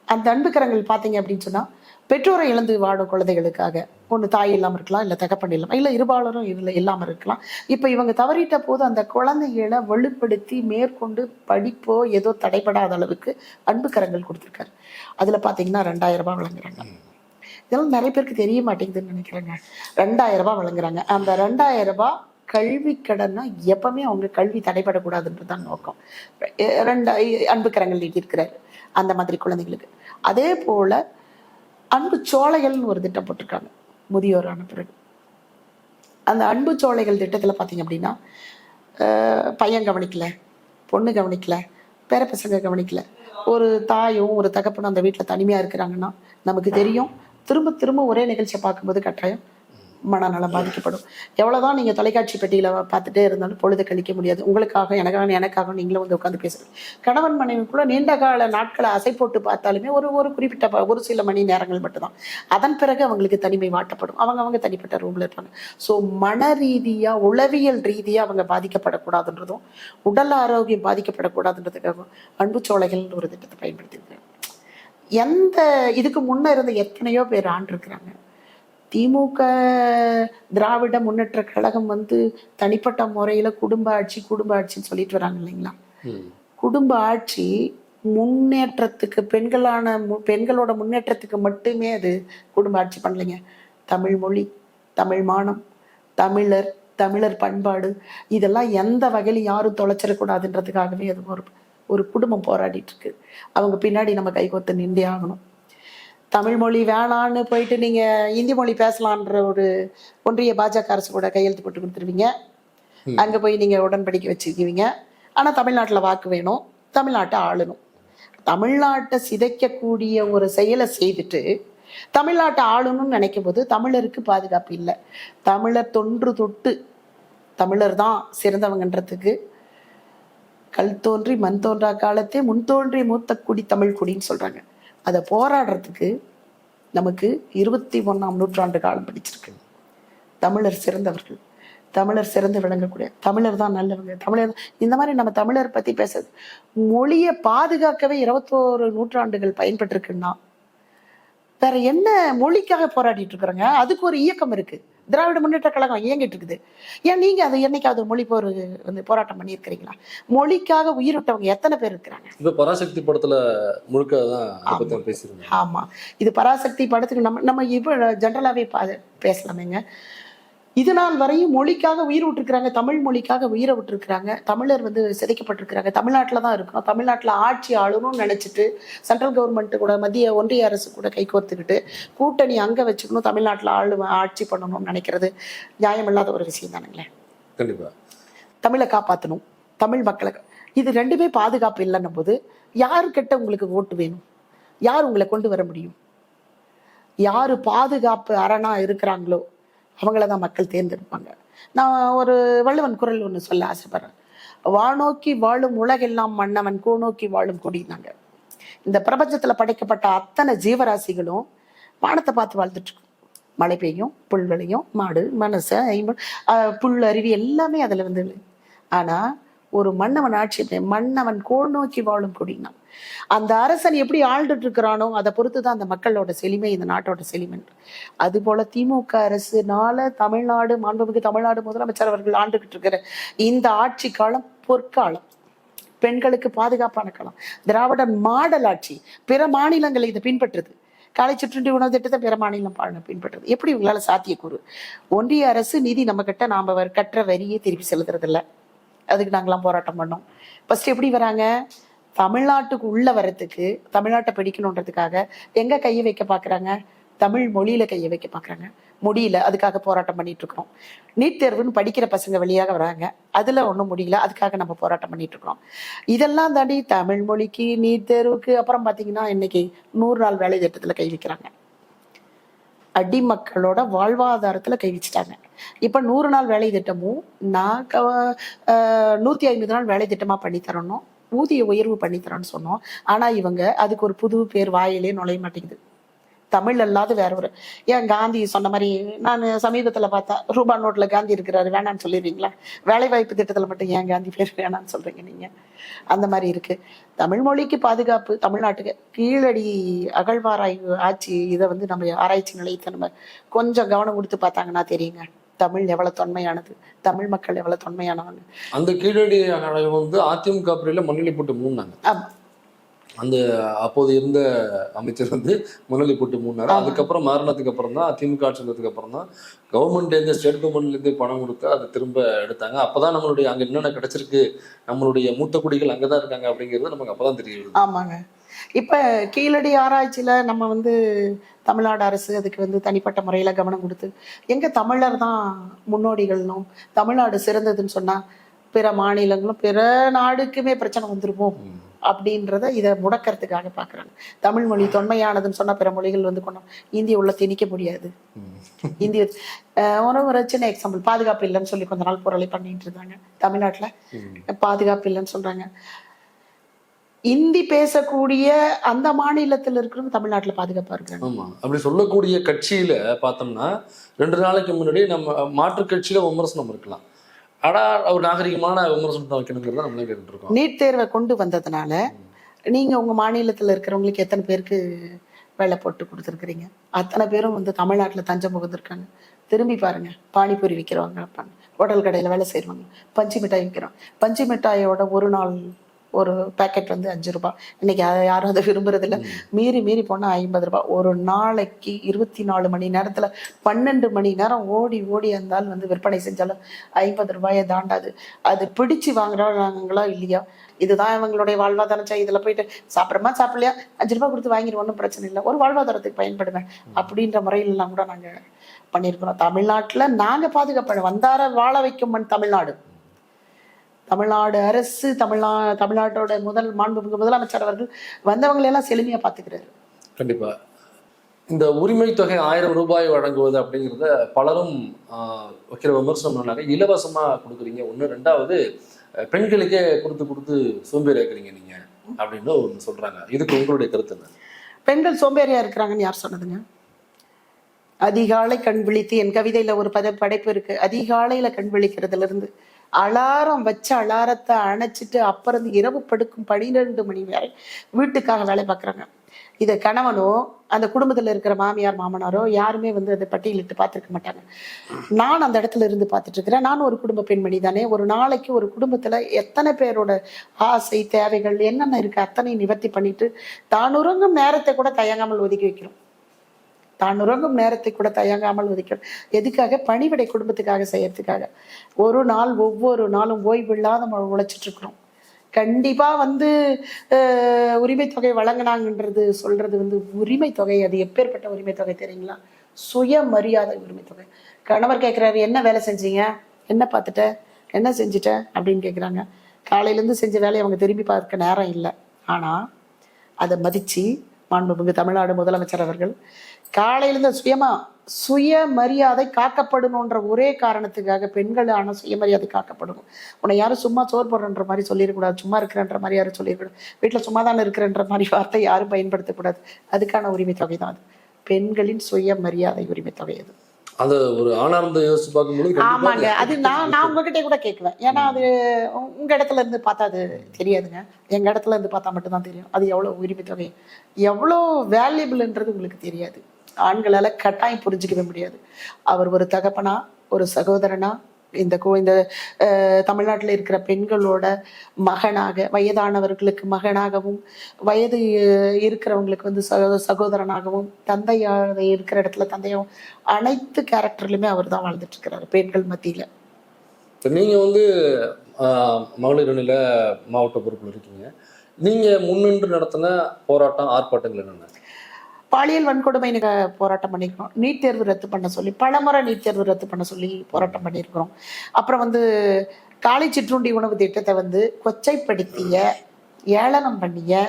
அந்த அன்புக்கரங்கள் பார்த்தீங்க அப்படின்னு சொன்னால், பெற்றோரை இழந்து வாழும் குழந்தைகளுக்காக, ஒன்று தாய் இல்லாமல் இருக்கலாம், இல்லை தகப்பன் இல்லாமல், இல்லை இருபாலரும் இல்லாமல் இருக்கலாம். இப்போ இவங்க தவறிட்ட போது அந்த குழந்தைகளை வலுப்படுத்தி மேற்கொண்டு படிப்போ ஏதோ தடைபடாத அளவுக்கு அன்புக்கரங்கள் கொடுத்துருக்காரு. அதில் பார்த்தீங்கன்னா 2000 ரூபாய் வழங்குறாங்க. இதெல்லாம் நிறைய பேருக்கு தெரிய மாட்டேங்குதுன்னு நினைக்கிறேங்க. 2000 ரூபாய் வழங்குறாங்க. அந்த 2000 ரூபாய் கல்வி கடன்னா எப்பவுமே அவங்க கல்வி தடைபடக்கூடாதுன்றது தான் நோக்கம். 2 அன்புக்கரங்கள் நீட்டிருக்கிறாரு அந்த மாதிரி குழந்தைங்களுக்கு. அதே போல அன்பு சோலைகள்னு ஒரு திட்டம் போட்டிருக்காங்க முதியோரான பிறகு. அந்த அன்பு சோலைகள் திட்டத்தில் பார்த்தீங்க அப்படின்னா, பையன் கவனிக்கல, பொண்ணு கவனிக்கல, பேர பசங்க கவனிக்கல, ஒரு தாயும் ஒரு தகப்பனும் அந்த வீட்டில் தனிமையாக இருக்கிறாங்கன்னா நமக்கு தெரியும், திரும்ப திரும்ப ஒரே நிகழ்ச்சியை பார்க்கும்போது கட்டாயம் மனநலம் பாதிக்கப்படும். எவ்வளவுதான் நீங்க தொலைக்காட்சி பெட்டியில பார்த்துட்டே இருந்தாலும் பொழுது கழிக்க முடியாது. உங்களுக்காக எனக்காக நீங்களும் வந்து உட்காந்து பேசுறீங்க. கணவன் மனைவி கூட நீண்ட கால நாட்களை அசை போட்டு பார்த்தாலுமே ஒரு குறிப்பிட்ட ஒரு சில மணி நேரங்கள் மட்டும்தான். அதன் பிறகு அவங்களுக்கு தனிமை வாட்டப்படும். அவங்க தனிப்பட்ட ரூம்ல இருப்பாங்க. ஸோ மன ரீதியா, உளவியல் ரீதியா அவங்க பாதிக்கப்படக்கூடாதுன்றதும், உடல் ஆரோக்கியம் பாதிக்கப்படக்கூடாதுன்றதுக்காகவும் அன்பு சோலைகள்னு ஒரு திட்டத்தை பயன்படுத்தியிருக்காங்க. இதுக்கு முன்ன இருந்த எத்தனையோ பேர் ஆண்டு இருக்கிறாங்க. திமுக திராவிட முன்னேற்ற கழகம் வந்து தனிப்பட்ட முறையில குடும்ப ஆட்சின்னு சொல்லிட்டு வராங்க இல்லைங்களா. குடும்ப ஆட்சி முன்னேற்றத்துக்கு, பெண்களோட முன்னேற்றத்துக்கு மட்டுமே அது குடும்ப ஆட்சி பண்ணலைங்க. தமிழ் மொழி, தமிழ் மானம், தமிழர் பண்பாடு, இதெல்லாம் எந்த வகையிலும் யாரும் தொலைச்சிடக்கூடாதுன்றதுக்காகவே அது ஒரு குடும்பம் போராடிட்டு இருக்கு. அவங்க பின்னாடி நம்ம கைகோர்த்து நின்றே ஆகணும். தமிழ் மொழி வேணான்னு போயிட்டு நீங்க இந்தி மொழி பேசலான்ற ஒரு ஒன்றிய பாஜக அரசு கூட கையெழுத்து போட்டு கொடுத்துருவீங்க. அங்க போய் நீங்க உடன்படிக்கை வச்சுக்குவீங்க. ஆனா தமிழ்நாட்டுல வாக்கு வேணும், தமிழ்நாட்டை ஆளணும். தமிழ்நாட்டை சிதைக்கக்கூடிய ஒரு செயலை செய்துட்டு தமிழ்நாட்டை ஆளணும்னு நினைக்கும் போது தமிழருக்கு பாதுகாப்பு இல்லை. தமிழர் தொன்று தொட்டு தமிழர் தான் சிறந்தவங்கன்றதுக்கு கல் தோன்றி மண் தோன்றா காலத்தே முன் தோன்றி மூத்த குடி தமிழ் குடின்னு சொல்றாங்க. அதை போராடுறதுக்கு நமக்கு 21ஆம் நூற்றாண்டு காலம் பிடிச்சிருக்கு. தமிழர் சிறந்தவர்கள், தமிழர் சிறந்து விளங்கக்கூடிய, தமிழர் தான் நல்லவங்க, தமிழர் இந்த மாதிரி நம்ம தமிழர் பத்தி பேசுறது. மொழியை பாதுகாக்கவே 21 நூற்றாண்டுகள் பயன்பட்டிருக்குன்னா வேற என்ன மொழிக்காக போராடிட்டு இருக்கிறாங்க? அதுக்கு ஒரு இயக்கம் இருக்கு, திராவிட முன்னேற்ற கழகம் இயங்கிட்டு இருக்குது. ஏன் நீங்க அது என்னைக்காவது மொழி போர் வந்து போராட்டம் பண்ணியிருக்கிறீங்களா? மொழிக்காக உயிரிட்டவங்க எத்தனை பேர் இருக்கிறாங்க? இப்ப பராசக்தி படத்துல முழுக்க தான் பேசிருக்கோம். ஆமா, இது பராசக்தி படத்துக்கு நம்ம இப்ப ஜென்ரலாவே பேசலாமேங்க. இது நாள் வரையும் மொழிக்காக உயிர் விட்டுருக்குறாங்க, தமிழ் மொழிக்காக உயிரை விட்டுருக்குறாங்க. தமிழர் வந்து சிதைக்கப்பட்டிருக்கிறாங்க. தமிழ்நாட்டில் தான் இருக்கணும், தமிழ்நாட்டில் ஆட்சி ஆளணும்னு நினைச்சிட்டு சென்ட்ரல் கவர்மெண்ட் கூட மத்திய ஒன்றிய அரசு கூட கைகோர்த்துக்கிட்டு கூட்டணி அங்கே வச்சுக்கணும், தமிழ்நாட்டில் ஆட்சி பண்ணணும்னு நினைக்கிறது நியாயமில்லாத ஒரு விஷயம் தானுங்களே. கண்டிப்பா தமிழை காப்பாற்றணும், தமிழ் மக்களை, இது ரெண்டுமே பாதுகாப்பு இல்லைன்னும் போது யாருக்கிட்ட உங்களுக்கு ஓட்டு வேணும்? யார் உங்களை கொண்டு வர முடியும்? யாரு பாதுகாப்பு அரணா இருக்கிறாங்களோ அவங்கள தான் மக்கள் தேர்ந்தெடுப்பாங்க. நான் ஒரு வள்ளுவன் குரல் ஒன்று சொல்ல ஆசைப்படுறேன். வானோக்கி வாழும் உலகெல்லாம் மன்னவன் கூநோக்கி வாழும் கொடினாங்க. இந்த பிரபஞ்சத்துல படைக்கப்பட்ட அத்தனை ஜீவராசிகளும் வானத்தை பார்த்து வாழ்ந்துட்டு இருக்கும். மழை பெய்யும், புல் விளையும், மாடு மனசு புல் அருவி எல்லாமே அதுல வந்து. ஆனா ஒரு மன்னவன் ஆட்சி, மன்னவன் கோள் நோக்கி வாழும் கொடினா அந்த அரசன் எப்படி ஆண்டுட்டு இருக்கிறானோ அதை பொறுத்துதான் அந்த மக்களோட செழுமை, இந்த நாட்டோட செழுமை. அது போல திமுக அரசுனால தமிழ்நாடு, மாண்புமிகு தமிழ்நாடு முதலமைச்சர் அவர்கள் ஆண்டுகிட்டு இருக்கிற இந்த ஆட்சி காலம் பொற்காலம், பெண்களுக்கு பாதுகாப்பான காலம், திராவிட மாடல் ஆட்சி. பிற மாநிலங்களை இதை பின்பற்றுது. காலை சிற்றுண்டி உணவு திட்டத்தை பிற மாநிலம் பின்பற்றுறது. எப்படி உங்களால சாத்தியக்கூறு? ஒன்றிய அரசு நிதி நம்ம கிட்ட நாம கற்ற வரியே திருப்பி செலுத்துறது இல்லை. அதுக்கு நாங்களாம் போராட்டம் பண்ணோம். ஃபர்ஸ்ட் எப்படி வராங்க? தமிழ்நாட்டுக்கு உள்ள வரத்துக்கு, தமிழ்நாட்டை பிடிக்கணுன்றதுக்காக எங்க கையை வைக்க பாக்குறாங்க? தமிழ் மொழியில கையை வைக்க பாக்குறாங்க. முடியல, அதுக்காக போராட்டம் பண்ணிட்டு இருக்கிறோம். நீட் தேர்வுன்னு படிக்கிற பசங்க வெளியாக வராங்க, அதுல ஒன்றும் முடியல, அதுக்காக நம்ம போராட்டம் பண்ணிட்டு இருக்கிறோம். இதெல்லாம் தாண்டி தமிழ் மொழிக்கு, நீட் தேர்வுக்கு அப்புறம் பாத்தீங்கன்னா இன்னைக்கு 100 நாள் வேலை திட்டத்துல கை வைக்கிறாங்க. அடிமக்களோட வாழ்வாதாரத்துல கை வச்சுட்டாங்க. இப்ப 100 நாள் வேலை திட்டமும் நான் 150 நாள் வேலை திட்டமா பண்ணி தரணும், ஊதிய உயர்வு பண்ணி தரேன்னு சொன்னோம். ஆனா இவங்க அதுக்கு ஒரு புது பேர் வாயிலே நுழைய மாட்டேங்குது. தமிழ் அல்லாத வேற ஒரு, ஏன் காந்தி சொன்ன மாதிரி நான் சமீபத்துல பார்த்தேன், ரூபா நோட்ல காந்தி இருக்கிறாரு, வேணான்னு சொல்லிடுறீங்களா? வேலை வாய்ப்பு திட்டத்துல மட்டும் ஏன் காந்தி பேர் வேணான்னு சொல்றீங்க நீங்க? அந்த மாதிரி இருக்கு. தமிழ் மொழிக்கு பாதுகாப்பு, தமிழ்நாட்டுக்கு கீழடி அகழ்வாராய்வு ஆட்சி, இதை வந்து நம்ம ஆராய்ச்சி நிலையத்தை நம்ம கொஞ்சம் கவனம் கொடுத்து பார்த்தாங்கன்னா தெரியுங்க தமிழ் எவ்வளவு தொன்மையானது, தமிழ் மக்கள் எவ்வளவு தொன்மையானவங்க. அந்த கீழடி அகழ்வாய்வு வந்து அதிமுக பிரிவுல முன்னிலை போட்டு மூணாங்க. அந்த அப்போது இருந்த அமைச்சர் வந்து முன்னிலை போட்டு மூணாரு. அதுக்கப்புறம் மாறினதுக்கு அப்புறம் தான், திமுக ஆட்சி வந்ததுக்கு அப்புறம் தான் கவர்மெண்ட்லேருந்து, ஸ்டேட் கவர்மெண்ட்லேருந்து பணம் கொடுத்து அதை திரும்ப எடுத்தாங்க. அப்போதான் நம்மளுடைய அங்கே என்னென்ன கிடைச்சிருக்கு, நம்மளுடைய மூத்த குடிகள் அங்கதான் இருக்காங்க அப்படிங்கிறது நமக்கு அப்பதான் தெரியும். ஆமாங்க. இப்ப கீழடி ஆராய்ச்சியில நம்ம வந்து தமிழ்நாடு அரசு அதுக்கு வந்து தனிப்பட்ட முறையில கவனம் கொடுத்து, எங்க தமிழர் தான் முன்னோடிகள்னும் தமிழ்நாடு சிறந்ததுன்னு சொன்னா பிற மாநிலங்களும் பிற நாடுக்குமே பிரச்சனை வந்துருவோம் அப்படின்றத இதை முடக்கிறதுக்காக பாக்குறாங்க. தமிழ் மொழி தொன்மையானதுன்னு சொன்னா பிற மொழிகள் வந்து கொண்டோம் இந்திய உள்ள திணிக்க முடியாது. இந்திய ஒரு சின்ன எக்ஸாம்பிள், பாதுகாப்பு இல்லைன்னு சொல்லி கொஞ்ச நாள் பொருளை பண்ணிட்டு இருந்தாங்க தமிழ்நாட்டுல. பாதுகாப்பு இல்லைன்னு சொல்றாங்க. இந்தி பேசக்கூடிய அந்த மாநிலத்தில் இருக்கிறவங்க தமிழ்நாட்டுல பாதுகாப்பா இருக்காங்க. ஆமா, அப்படி சொல்லக்கூடிய கட்சியில பார்த்தோம்னா 2 நாளைக்கு முன்னாடி நம்ம மாற்று கட்சியில விமர்சனம் இருக்கலாம், ஆனா ஒரு நாகரிகமான விமர்சனத்தை வைக்கணுங்கிறத நம்மளே கேட்டுட்டு இருக்கோம். நீட் தேர்வை கொண்டு வந்ததுனால நீங்க உங்க மாநிலத்துல இருக்கிறவங்களுக்கு எத்தனை பேருக்கு வேலை போட்டு கொடுத்துருக்குறீங்க? அத்தனை பேரும் வந்து தமிழ்நாட்டுல தஞ்சம் புகுந்திருக்காங்க. திரும்பி பாருங்க, பானிபூரி விற்கிறவங்க, ஹோட்டல் கடையில வேலை செய்வாங்க, பஞ்சு மிட்டாய் விற்கிறோம். பஞ்சு மிட்டாயோட ஒரு நாள் ஒரு பேக்கெட் வந்து 5 ரூபாய். இன்னைக்கு யாரும் அதை விரும்புறது இல்லை. மீறி போனா 50 ரூபாய். ஒரு நாளைக்கு 24 மணி நேரத்துல 12 மணி நேரம் ஓடி இருந்தாலும் வந்து விற்பனை செஞ்சாலும் 50 ரூபாயை தாண்டாது. அது பிடிச்சு வாங்குறாங்களா இல்லையா, இதுதான் இவங்களுடைய வாழ்வாதாரம். இதுல போயிட்டு சாப்பிட்றமா சாப்பிடலையா 5 ரூபாய் கொடுத்து வாங்கிட்டு ஒன்றும் பிரச்சனை இல்லை, ஒரு வாழ்வாதாரத்துக்கு பயன்படுவேன் அப்படின்ற முறையிலாம் கூட நாங்க பண்ணியிருக்கிறோம். தமிழ்நாட்டுல நாங்க பாதுகாப்போம். வந்தார வாழ வைக்கும் மண் தமிழ்நாடு. தமிழ்நாடு அரசு, தமிழ்நாட்டோட மாண்புமிகு முதலமைச்சர் அவர்கள் வந்தவங்களெல்லாம் செழுமையா பாத்துக்கிறாரு. கண்டிப்பா. இந்த உரிமை தொகை 1000 ரூபாய் வழங்குவது அப்படிங்கிறத பலரும் வைக்கிற விமர்சனம் பண்ணாங்க. இலவசமா கொடுக்குறீங்க ஒண்ணு, 2வது பெண்களுக்கே கொடுத்து கொடுத்து சோம்பேறி ஆக்குறீங்க நீங்க அப்படின்னு ஒன்று சொல்றாங்க. இதுக்கு உங்களுடைய கருத்து என்ன? பெண்கள் சோம்பேறியா இருக்கிறாங்கன்னு யார் சொன்னதுங்க? அதிகாலை கண் விழித்து, என் கவிதையில ஒரு படைப்பு இருக்கு. அதிகாலையில கண் விழிக்கிறதுல இருந்து அலாரம் வச்ச அலாரத்தை அணைச்சிட்டு அப்புறம் இரவு படுக்கும் 12 மணி வரை வீட்டுக்காக வேலை பார்க்குறாங்க. இதை கணவனோ அந்த குடும்பத்தில் இருக்கிற மாமியார் மாமனாரோ யாருமே வந்து அதை பட்டியலிட்டு பார்த்துருக்க மாட்டாங்க. நான் அந்த இடத்துல இருந்து பார்த்துட்டு இருக்கிறேன். நானும் ஒரு குடும்ப பெண்மணி தானே. ஒரு நாளைக்கு ஒரு குடும்பத்தில் எத்தனை பேரோட ஆசை தேவைகள் என்னென்ன இருக்கு அத்தனை நிவர்த்தி பண்ணிட்டு தான் உறங்கும் நேரத்தை கூட தயங்காமல் ஒதுக்கி வைக்கிறோம். தான் உறங்கும் நேரத்தை கூட தயங்காமல் ஒதுக்கிறோம். எதுக்காக? பணிவிடை குடும்பத்துக்காக செய்யறதுக்காக. ஒரு நாள் ஒவ்வொரு நாளும் ஓய்வில்லாத உழைச்சிட்டு இருக்கிறோம். கண்டிப்பா வந்து உரிமை தொகை வழங்கினாங்கன்றது சொல்றது வந்து உரிமை தொகை. அது எப்பேற்பட்ட உரிமை தொகை தெரியுங்களா? சுயமரியாதை உரிமை தொகை. கணவர் கேட்கிறாரு, என்ன வேலை செஞ்சீங்க, என்ன பார்த்துட்ட, என்ன செஞ்சுட்ட அப்படின்னு கேட்குறாங்க. காலையிலேருந்து செஞ்ச வேலையை அவங்க திரும்பி பார்க்க நேரம் இல்லை. ஆனா அதை மதிச்சு மாண்புமிகு தமிழ்நாடு முதலமைச்சர் அவர்கள் காலையிலேருந்து சுயமரியாதை காக்கப்படணுன்ற ஒரே காரணத்துக்காக பெண்களான சுயமரியாதை காக்கப்படணும். உன்னை யாரும் சும்மா சோறு போடுறன்ற மாதிரி சொல்லிடக்கூடாது, சும்மா இருக்கிறன்ற மாதிரி யாரும் சொல்லிடக்கூடாது, வீட்டில் சும்மா தானே இருக்கிறன்ற மாதிரி வார்த்தை யாரும் பயன்படுத்தக்கூடாது. அதுக்கான உரிமை தொகை தான் அது. பெண்களின் சுயமரியாதை உரிமை தொகை அது. அது ஒரு ஆனார்ந்த யோசிச்சு பார்க்கும்போது ஆமாங்க. அது நான் உங்ககிட்ட கூட கேட்குவேன். ஏன்னா அது உங்க இடத்துல இருந்து பார்த்தா அது தெரியாதுங்க. எங்க இடத்துல இருந்து பார்த்தா மட்டும்தான் தெரியும். அது எவ்வளோ உரிமை தொகை, எவ்வளோ வேல்யூபிள்ன்றது உங்களுக்கு தெரியாது. ஆண்களால கட்டாயம் புரிஞ்சுக்கவே முடியாது. அவர் ஒரு தகப்பனா, ஒரு சகோதரனா, இந்த தமிழ்நாட்டில் இருக்கிற பெண்களோட மகனாக, வயதானவர்களுக்கு மகனாகவும், வயது இருக்கிறவங்களுக்கு வந்து சகோதரனாகவும், தந்தையாக இருக்கிற இடத்துல தந்தையாகவும், அனைத்து கேரக்டர்லையுமே அவர் தான் வாழ்ந்துட்டு இருக்கிறாரு பெண்கள் மத்தியில. நீங்க வந்து மகளிர் அணியில மாவட்ட பொறுப்பில் இருக்கீங்க. நீங்க முன்னின்று நடத்தின போராட்டம் ஆர்ப்பாட்டங்கள் என்னென்ன? பாலியல் வன்கொடுமை போராட்டம் பண்ணியிருக்கோம். நீட் தேர்வு ரத்து பண்ண சொல்லி, பலமுறை நீட் தேர்வு ரத்து பண்ண சொல்லி போராட்டம் பண்ணியிருக்கிறோம். அப்புறம் வந்து காலை சிற்றுண்டி உணவு திட்டத்தை வந்து கொச்சைப்படுத்திய, ஏளனம் பண்ணிய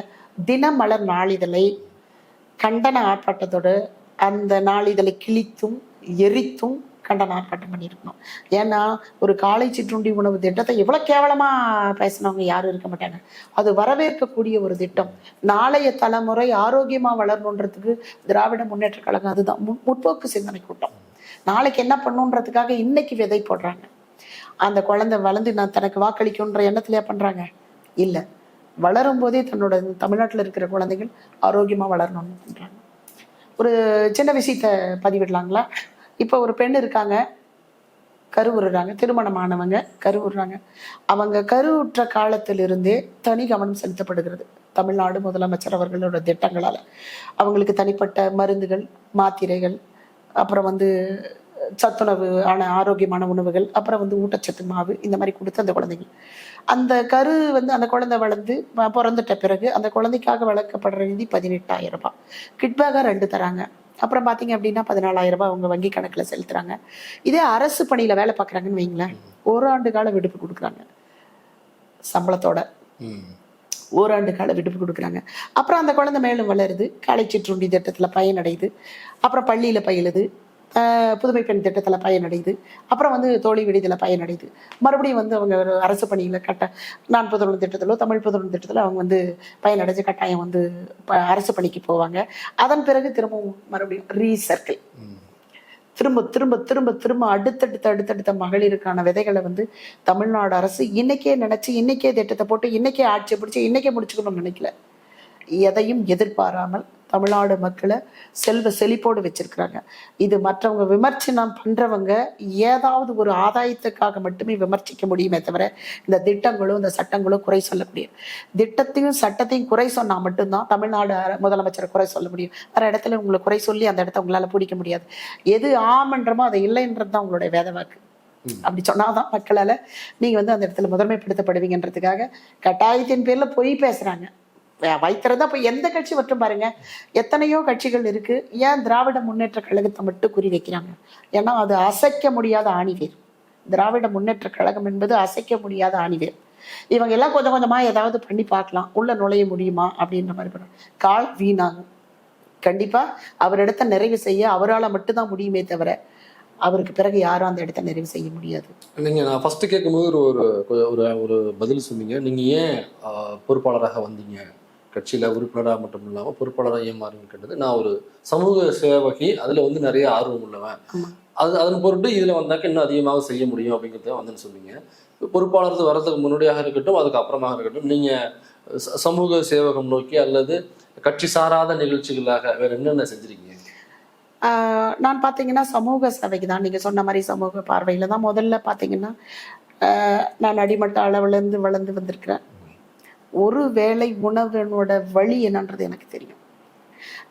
தினமலர் நாளிதழை கண்டன ஆர்ப்பாட்டத்தோடு அந்த நாளிதழை கிழித்தும் எரித்தும் கண்டன ஆர்ப்பாட்டம் பண்ணியிருக்கணும். ஏன்னா ஒரு காலை சிற்றுண்டி உணவு திட்டத்தை எவ்வளவு கேவலமா பேசினவங்க யாரும் இருக்க மாட்டாங்க. அது வரவேற்கக்கூடிய ஒரு திட்டம். நாளைய தலைமுறை ஆரோக்கியமா வளரணுன்றதுக்கு திராவிட முன்னேற்ற கழகம் அதுதான் முற்போக்கு சிந்தனை கூட்டம். நாளைக்கு என்ன பண்ணுன்றதுக்காக இன்னைக்கு விதை போடுறாங்க. அந்த குழந்தை வளர்ந்து நான் தனக்கு வாக்களிக்கும்ன்ற எண்ணத்திலேயே பண்றாங்க? இல்ல, வளரும் போதே தன்னோட தமிழ்நாட்டில் இருக்கிற குழந்தைகள் ஆரோக்கியமா வளரணும்னு பண்றாங்க. ஒரு சின்ன விஷயத்த பதிவிடலாங்களா? இப்போ ஒரு பெண் இருக்காங்க, கருவுறுறாங்க, திருமணமானவங்க கருவுறுறாங்க. அவங்க கருவுற்ற காலத்திலிருந்தே தனி கவனம் செலுத்தப்படுகிறது தமிழ்நாடு முதலமைச்சர் அவர்களோட திட்டங்களால. அவங்களுக்கு தனிப்பட்ட மருந்துகள், மாத்திரைகள், அப்புறம் வந்து சத்துணவு ஆரோக்கியமான உணவுகள், அப்புறம் வந்து ஊட்டச்சத்து மாவு, இந்த மாதிரி கொடுத்து அந்த குழந்தைகள் அந்த கரு வந்து அந்த குழந்தை வளர்ந்து பிறந்துட்ட பிறகு அந்த குழந்தைக்காக வளர்க்கப்படுற நிதி 18,000 ரூபாய். கிட்பேக்கா 2 தராங்க. அப்புறம் பார்த்தீங்க அப்படின்னா 14,000 ரூபாய் அவங்க வங்கி கணக்கில் செலுத்துறாங்க. இதே அரசு பணியில் வேலை பார்க்குறாங்கன்னு வைங்களேன், 1 ஆண்டு கால விடுப்பு கொடுக்குறாங்க சம்பளத்தோட. 1 ஆண்டு கால விடுப்பு கொடுக்குறாங்க. அப்புறம் அந்த குழந்தை மேலும் வளருது, காலை சிற்றுண்டி திட்டத்தில் பயனடையுது, அப்புறம் பள்ளியில் பயிலுது, புதுமை பெண் திட்டத்தில் பயனடையுது, அப்புறம் வந்து தோழி விடுதியில் பயனடையுது. மறுபடியும் வந்து அவங்க ஒரு அரசு பணியில் நான் புதல்வன் திட்டத்திலோ தமிழ் புதல்வன் திட்டத்தில் அவங்க வந்து பயனடைஞ்சு கட்டாயம் வந்து அரசு பணிக்கு போவாங்க. அதன் பிறகு திரும்பவும் மறுபடியும் ரீசர்க்கிள், திரும்ப திரும்ப திரும்ப திரும்ப அடுத்தடுத்த மகளிருக்கான விதைகளை வந்து தமிழ்நாடு அரசு இன்னைக்கே நினைச்சு, இன்னைக்கே திட்டத்தை போட்டு, இன்னைக்கே ஆட்சியை பிடிச்சி, இன்னைக்கே முடிச்சுக்கணும்னு நினைக்கல. எதையும் எதிர்பாராமல் தமிழ்நாடு மக்களை செல்வ செழிப்போடு வச்சிருக்கிறாங்க. இது மற்றவங்க விமர்சனம் பண்றவங்க ஏதாவது ஒரு ஆதாயத்துக்காக மட்டுமே விமர்சிக்க முடியுமே தவிர இந்த திட்டங்களும் இந்த சட்டங்களும் குறை சொல்லக்கூடிய, திட்டத்தையும் சட்டத்தையும் குறை சொன்னா மட்டும்தான் தமிழ்நாடு முதலமைச்சரை குறை சொல்ல முடியும். வேற இடத்துல உங்களை குறை சொல்லி அந்த இடத்த உங்களால பிடிக்க முடியாது. எது ஆமன்றமோ அதை இல்லைன்றது தான் உங்களுடைய வேத வாக்கு. அப்படி சொன்னாதான் மக்களால நீங்க வந்து அந்த இடத்துல முதன்மைப்படுத்தப்படுவீங்கன்றதுக்காக கட்டாயத்தின் பேர்ல பொய் பேசுறாங்க. வைத்திருந்தா இப்போ எந்த கட்சி மட்டும் பாருங்க, எத்தனையோ கட்சிகள் இருக்கு. ஏன் திராவிட முன்னேற்ற கழகத்தை மட்டும் குறி வைக்கிறாங்க? ஏன்னா அது அசைக்க முடியாத ஆணிவேர். திராவிட முன்னேற்ற கழகம் என்பது அசைக்க முடியாத ஆணிவேர். இவங்க எல்லாம் கொஞ்சம் கொஞ்சமா ஏதாவது பண்ணி பார்க்கலாம், உள்ள நுழைய முடியுமா அப்படின்ற மாதிரி பண்ணுவாங்க. கால் வீணாகும். கண்டிப்பா அவரிடத்தை நிறைவு செய்ய அவரால் மட்டும்தான் முடியுமே தவிர அவருக்கு பிறகு யாரும் அந்த இடத்தை நிறைவு செய்ய முடியாது. நான் ஃபர்ஸ்ட் கேட்கும்போது ஒரு ஒரு ஒரு பதில் சொன்னீங்க. நீங்க ஏன் பொறுப்பாளராக வந்தீங்க, கட்சியில உறுப்பினராக மட்டும் இல்லாமல் பொறுப்பாளராக ஏன் மாறுங்க கேட்டது. நான் ஒரு சமூக சேவகி, அதுல நிறைய ஆர்வம் உள்ளவன், அதன் பொருட்டு இதுல வந்தாக்க இன்னும் அதிகமாக செய்ய முடியும் அப்படிங்கிறத வந்துன்னு சொன்னீங்க. பொறுப்பாளர் வர்றதுக்கு முன்னாடியாக இருக்கட்டும், அதுக்கு அப்புறமாக இருக்கட்டும், நீங்க சமூக சேவகம் நோக்கி அல்லது கட்சி சாராத நிகழ்ச்சிகளாக வேற என்னென்ன செஞ்சிருக்கீங்க? நான் பார்த்தீங்கன்னா சமூக சேவைக்கு தான், நீங்க சொன்ன மாதிரி சமூக பார்வையில தான். முதல்ல பார்த்தீங்கன்னா நான் அடிமட்ட அளவுலேருந்து வளர்ந்து வந்திருக்கிறேன். ஒரு வேளை உணவினோட வழி என்னன்றது எனக்கு தெரியும்.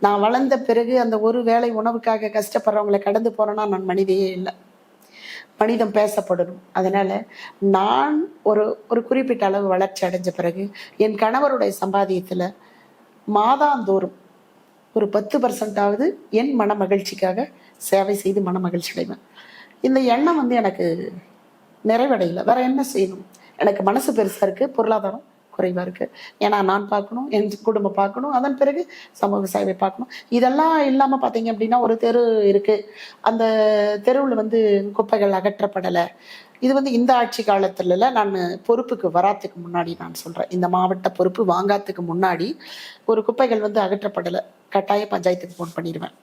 நான் வளர்ந்த பிறகு அந்த ஒரு வேளை உணவுக்காக கஷ்டப்படுறவங்களை கடந்து போறேன்னா நான் மனிதையே இல்லை. மனிதம் பேசப்படணும். அதனால நான் ஒரு குறிப்பிட்ட அளவு வளர்ச்சி அடைஞ்ச பிறகு என் கணவருடைய சம்பாதியத்துல மாதாந்தோறும் ஒரு 10% என் மன மகிழ்ச்சிக்காக சேவை செய்து மன மகிழ்ச்சி அடைவேன். இந்த எண்ணம் எனக்கு நிறைவடையலை. வேற என்ன செய்யணும்? எனக்கு மனசு பெருசா இருக்கு, பொருளாதாரம் குறைவா இருக்கு. ஏன்னா நான் பார்க்கணும், என் குடும்பம் பார்க்கணும், அதன் பிறகு சமூக சேவை பார்க்கணும். இதெல்லாம் இல்லாம பார்த்தீங்க அப்படின்னா ஒரு தெரு இருக்கு, அந்த தெருவில் குப்பைகள் அகற்றப்படலை. இது இந்த ஆட்சி காலத்துல நான் பொறுப்புக்கு வராதுக்கு முன்னாடி நான் சொல்றேன், இந்த மாவட்ட பொறுப்பு வாங்காததுக்கு முன்னாடி ஒரு குப்பைகள் அகற்றப்படலை, கட்டாயம் பஞ்சாயத்துக்கு ஃபோன் பண்ணிடுவேன்.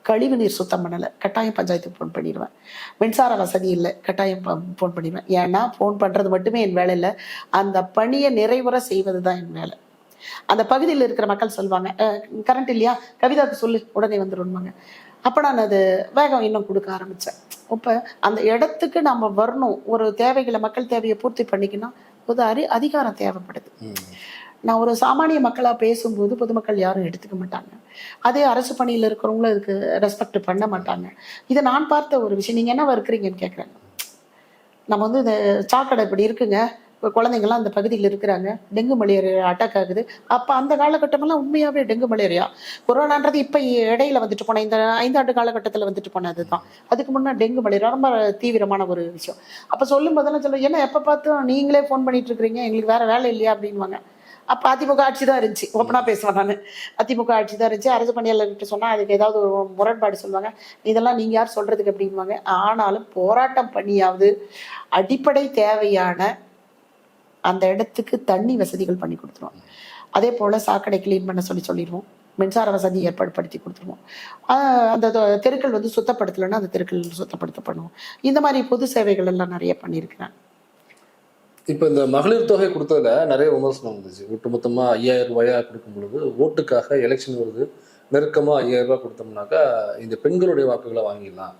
கழிவு நீர் சுத்தம் பண்ணலை, கட்டாயம் பஞ்சாயத்துக்கு ஃபோன் பண்ணிடுவேன். மின்சார வசதி இல்லை, கட்டாயம் ஃபோன் பண்ணிடுவேன். ஏன்னா ஃபோன் பண்ணுறது மட்டுமே என் வேலை இல்லை, அந்த பணியை நிறைவுற செய்வது தான் என் வேலை. அந்த பகுதியில் இருக்கிற மக்கள் சொல்லுவாங்க, கரண்ட் இல்லையா, கவிதாவுக்கு சொல்லு, உடனே வந்துடுவாங்க. அப்போ நான் அது வேகம் இன்னும் கொடுக்க ஆரம்பித்தேன். இப்போ அந்த இடத்துக்கு நம்ம வரணும், ஒரு தேவைகளை, மக்கள் தேவையை பூர்த்தி பண்ணிக்கணும், ஒரு அதிகாரம் தேவைப்படுது. நான் ஒரு சாமானிய மக்களாக பேசும்போது பொதுமக்கள் யாரும் எடுத்துக்க மாட்டாங்க. அதே அரசு பணியில் இருக்கிறவங்களும் அதுக்கு ரெஸ்பெக்ட் பண்ண மாட்டாங்க. இதை நான் பார்த்த ஒரு விஷயம். நீங்கள் என்னவா இருக்கிறீங்கன்னு கேட்குறாங்க. நம்ம இந்த சாக்கடை இப்படி இருக்குங்க, இப்போ குழந்தைங்கள்லாம் அந்த பகுதியில் இருக்கிறாங்க, டெங்கு மலேரியா அட்டாக் ஆகுது. அப்போ அந்த காலகட்டமெல்லாம் உண்மையாகவே டெங்கு மலேரியா, கொரோனான்றது இப்போ இடையில போன இந்த 5 ஆண்டு காலகட்டத்தில் போனது தான். அதுக்கு முன்னே டெங்கு மலேரியா ரொம்ப தீவிரமான ஒரு விஷயம். அப்போ சொல்லும் போதெல்லாம் சொல்லுவோம், ஏன்னா எப்போ பார்த்தும் நீங்களே ஃபோன் பண்ணிட்டு இருக்கிறீங்க, எங்களுக்கு வேற வேலை இல்லையா அப்படின்வாங்க. அப்போ அதிமுக ஆட்சி தான் இருந்துச்சு, ஓப்பனாக பேசுவேன் நான். அதிமுக ஆட்சி தான் இருந்துச்சு. அரசு பணியாளர்கிட்ட சொன்னால் அதுக்கு ஏதாவது ஒரு முரண்பாடு சொல்லுவாங்க, இதெல்லாம் நீங்கள் யார் சொல்கிறதுக்கு அப்படின்வாங்க. ஆனாலும் போராட்டம் பண்ணியாவது அடிப்படை தேவையான அந்த இடத்துக்கு தண்ணி வசதிகள் பண்ணி கொடுத்துருவோம். அதே போல் சாக்கடை கிளீன் பண்ண சொல்லிடுவோம். மின்சார வசதி ஏற்பாடுபடுத்தி கொடுத்துருவோம். அந்த தெருக்கள் சுத்தப்படுத்தலைன்னா அந்த தெருக்கள் சுத்தப்படுத்தப்படுவோம். இந்த மாதிரி பொது சேவைகள் எல்லாம் நிறைய பண்ணியிருக்கிறேன். இப்போ இந்த மகளிர் தொகை கொடுத்ததுல நிறைய விமர்சனம் வந்துச்சு. ஒட்டுமொத்தமா 5000 ரூபாயா கொடுக்கும் பொழுது ஓட்டுக்காக எலெக்ஷன் வருது, நெருக்கமா 5000 ரூபாய் கொடுத்தோம்னாக்கா இந்த பெண்களுடைய வாக்குகளை வாங்கிடலாம்.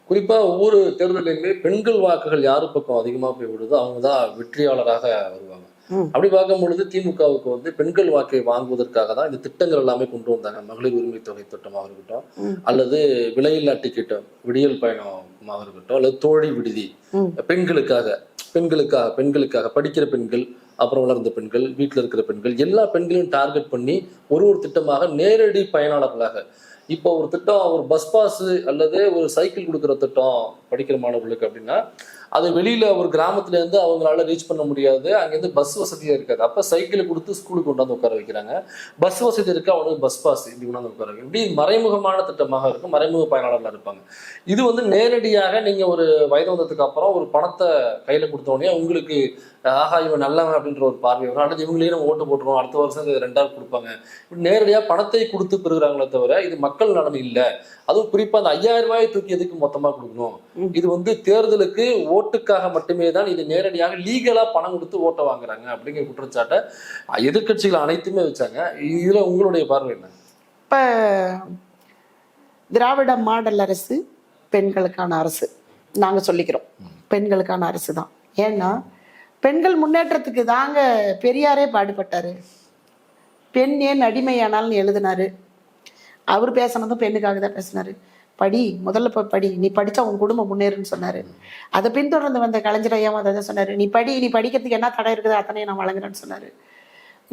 குறிப்பா ஒவ்வொரு தேர்தலையுமே பெண்கள் வாக்குகள் யாரு பக்கம் அதிகமா போய் விடுதோ அவங்க தான் வெற்றியாளராக வருவாங்க. அப்படி பார்க்கும் பொழுது திமுகவுக்கு பெண்கள் வாக்கை வாங்குவதற்காக தான் இந்த திட்டங்கள் எல்லாமே கொண்டு வந்தாங்க. மகளிர் உரிமை தொகை திட்டமாக இருக்கட்டும், அல்லது விலையில்லா டிக்கெட் விடியல் பயணமாக இருக்கட்டும், அல்லது தோழி விடுதி பெண்களுக்காக படிக்கிற பெண்கள், அப்புறம் வளர்ந்த பெண்கள், வீட்டில் இருக்கிற பெண்கள், எல்லா பெண்களையும் டார்கெட் பண்ணி ஒரு திட்டமாக நேரடி பயனாளர்களாக. இப்போ ஒரு திட்டம், ஒரு பஸ் பாஸ் அல்லது ஒரு சைக்கிள் கொடுக்குற திட்டம் படிக்கிற மாணவர்களுக்கு அப்படின்னா, அது வெளியில ஒரு கிராமத்துல இருந்து அவங்களால ரீச் பண்ண முடியாது, அங்கேருந்து பஸ் வசதியா இருக்காது. அப்ப சைக்கிளை கொடுத்து ஸ்கூலுக்கு கொண்டாந்து உட்கார வைக்கிறாங்க. பஸ் வசதி இருக்கு, அவனுக்கு பஸ் பாஸ் இப்படி கொண்டாந்து உட்கார வைக்க. இப்படி மறைமுகமான திட்டமாக இருக்கும், மறைமுக பயனாளர்களாக இருப்பாங்க. இது நேரடியாக நீங்க ஒரு வயது வந்ததுக்கு அப்புறம் ஒரு பணத்தை கையில கொடுத்த உடனே உங்களுக்கு ஆஹா இவன் நல்லவன் அப்படின்ற ஒரு பார்வை வரும். அல்லது இவங்களையும் நம்ம ஓட்டு போட்டுருவோம், அடுத்த வருஷம் 2000 கொடுப்பாங்க. இப்படி நேரடியாக பணத்தை கொடுத்து பெறுகிறாங்களே தவிர இது மக்கள் நலன் இல்லை. அதுவும் குறிப்பா அந்த 5000 ரூபாயை தூக்கி எதுக்கு மொத்தமா கொடுக்கணும்? இது தேர்தலுக்கு ஓட்டுக்காக மட்டுமே தான். இது நேரடியாக லீகலா பணம் கொடுத்து ஓட்ட வாங்குறாங்க அப்படிங்கிற குற்றச்சாட்டை எதிர்கட்சிகள் அனைத்துமே வச்சாங்க. இதுல உங்களுடைய பார்வை என்ன? இப்ப திராவிட மாடல் அரசு பெண்களுக்கான அரசு நாங்க சொல்லிக்கிறோம், பெண்களுக்கான அரசு தான். ஏன்னா பெண்கள் முன்னேற்றத்துக்கு தாங்க பெரியாரே பாடுபட்டாரு. பெண் ஏன் அடிமையானால்னு எழுதினாரு. அவர் பேசினதும் பெண்ணுக்காக தான் பேசினாரு. முதல்ல போய் படி, நீ படிச்சா உன் குடும்பம் முன்னேறுன்னு சொன்னாரு. அதை பின்தொடர்ந்து வந்த கலைஞர் ஐயாவும் அதை தான் சொன்னாரு. நீ படிக்கிறதுக்கு என்ன தடை இருக்குது அத்தனையும் நான் வழங்குறேன்னு சொன்னாரு.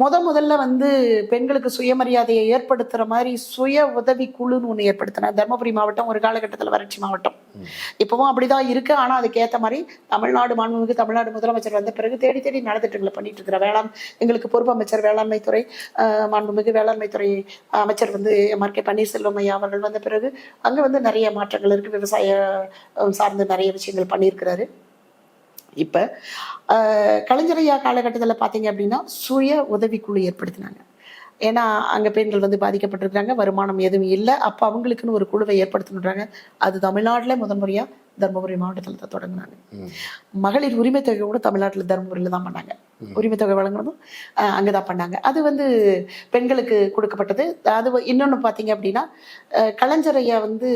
முதல்ல வந்து பெண்களுக்கு சுயமரியாதையை ஏற்படுத்துற மாதிரி சுய உதவி குழுன்னு ஒண்ணு ஏற்படுத்தினார். தர்மபுரி மாவட்டம் ஒரு காலகட்டத்துல வறட்சி மாவட்டம், இப்பவும் அப்படிதான் இருக்கு. ஆனா அதுக்கேத்த மாதிரி தமிழ்நாடு மாண்புமிகு தமிழ்நாடு முதலமைச்சர் வந்த பிறகு தேடி தேடி நலத்திட்டங்களை பண்ணிட்டு இருக்கிற எங்களுக்கு பொறுப்பு அமைச்சர் வேளாண்மை துறை, மாண்புமிகு வேளாண்மை துறை அமைச்சர் வந்து MRK பன்னீர்செல்வம் ஐயா அவர்கள் வந்த பிறகு அங்க வந்து நிறைய மாற்றங்கள் இருக்கு. விவசாய சார்ந்து நிறைய விஷயங்கள் பண்ணியிருக்கிறாரு. இப்ப கலைஞரையா காலகட்டத்தில் பார்த்தீங்க அப்படின்னா சுய உதவிக்குழு ஏற்படுத்தினாங்க. ஏன்னா அங்க பெண்கள் வந்து பாதிக்கப்பட்டிருக்காங்க, வருமானம் எதுவும் இல்லை. அப்ப அவங்களுக்குன்னு ஒரு குழுவை ஏற்படுத்தணுன்றாங்க. அது தமிழ்நாட்டிலே முறையா தர்மபுரி மாவட்டத்தில் தான் தொடங்கினாங்க. மகளிர் உரிமை தொகை கூட தமிழ்நாட்டில் தர்மபுரியில தான் பண்ணாங்க. உரிமை தொகை வழங்குறதும் அங்கதான் பண்ணாங்க. அது வந்து பெண்களுக்கு கொடுக்கப்பட்டது. அது இன்னொன்னு பார்த்தீங்க அப்படின்னா கலைஞரையா வந்து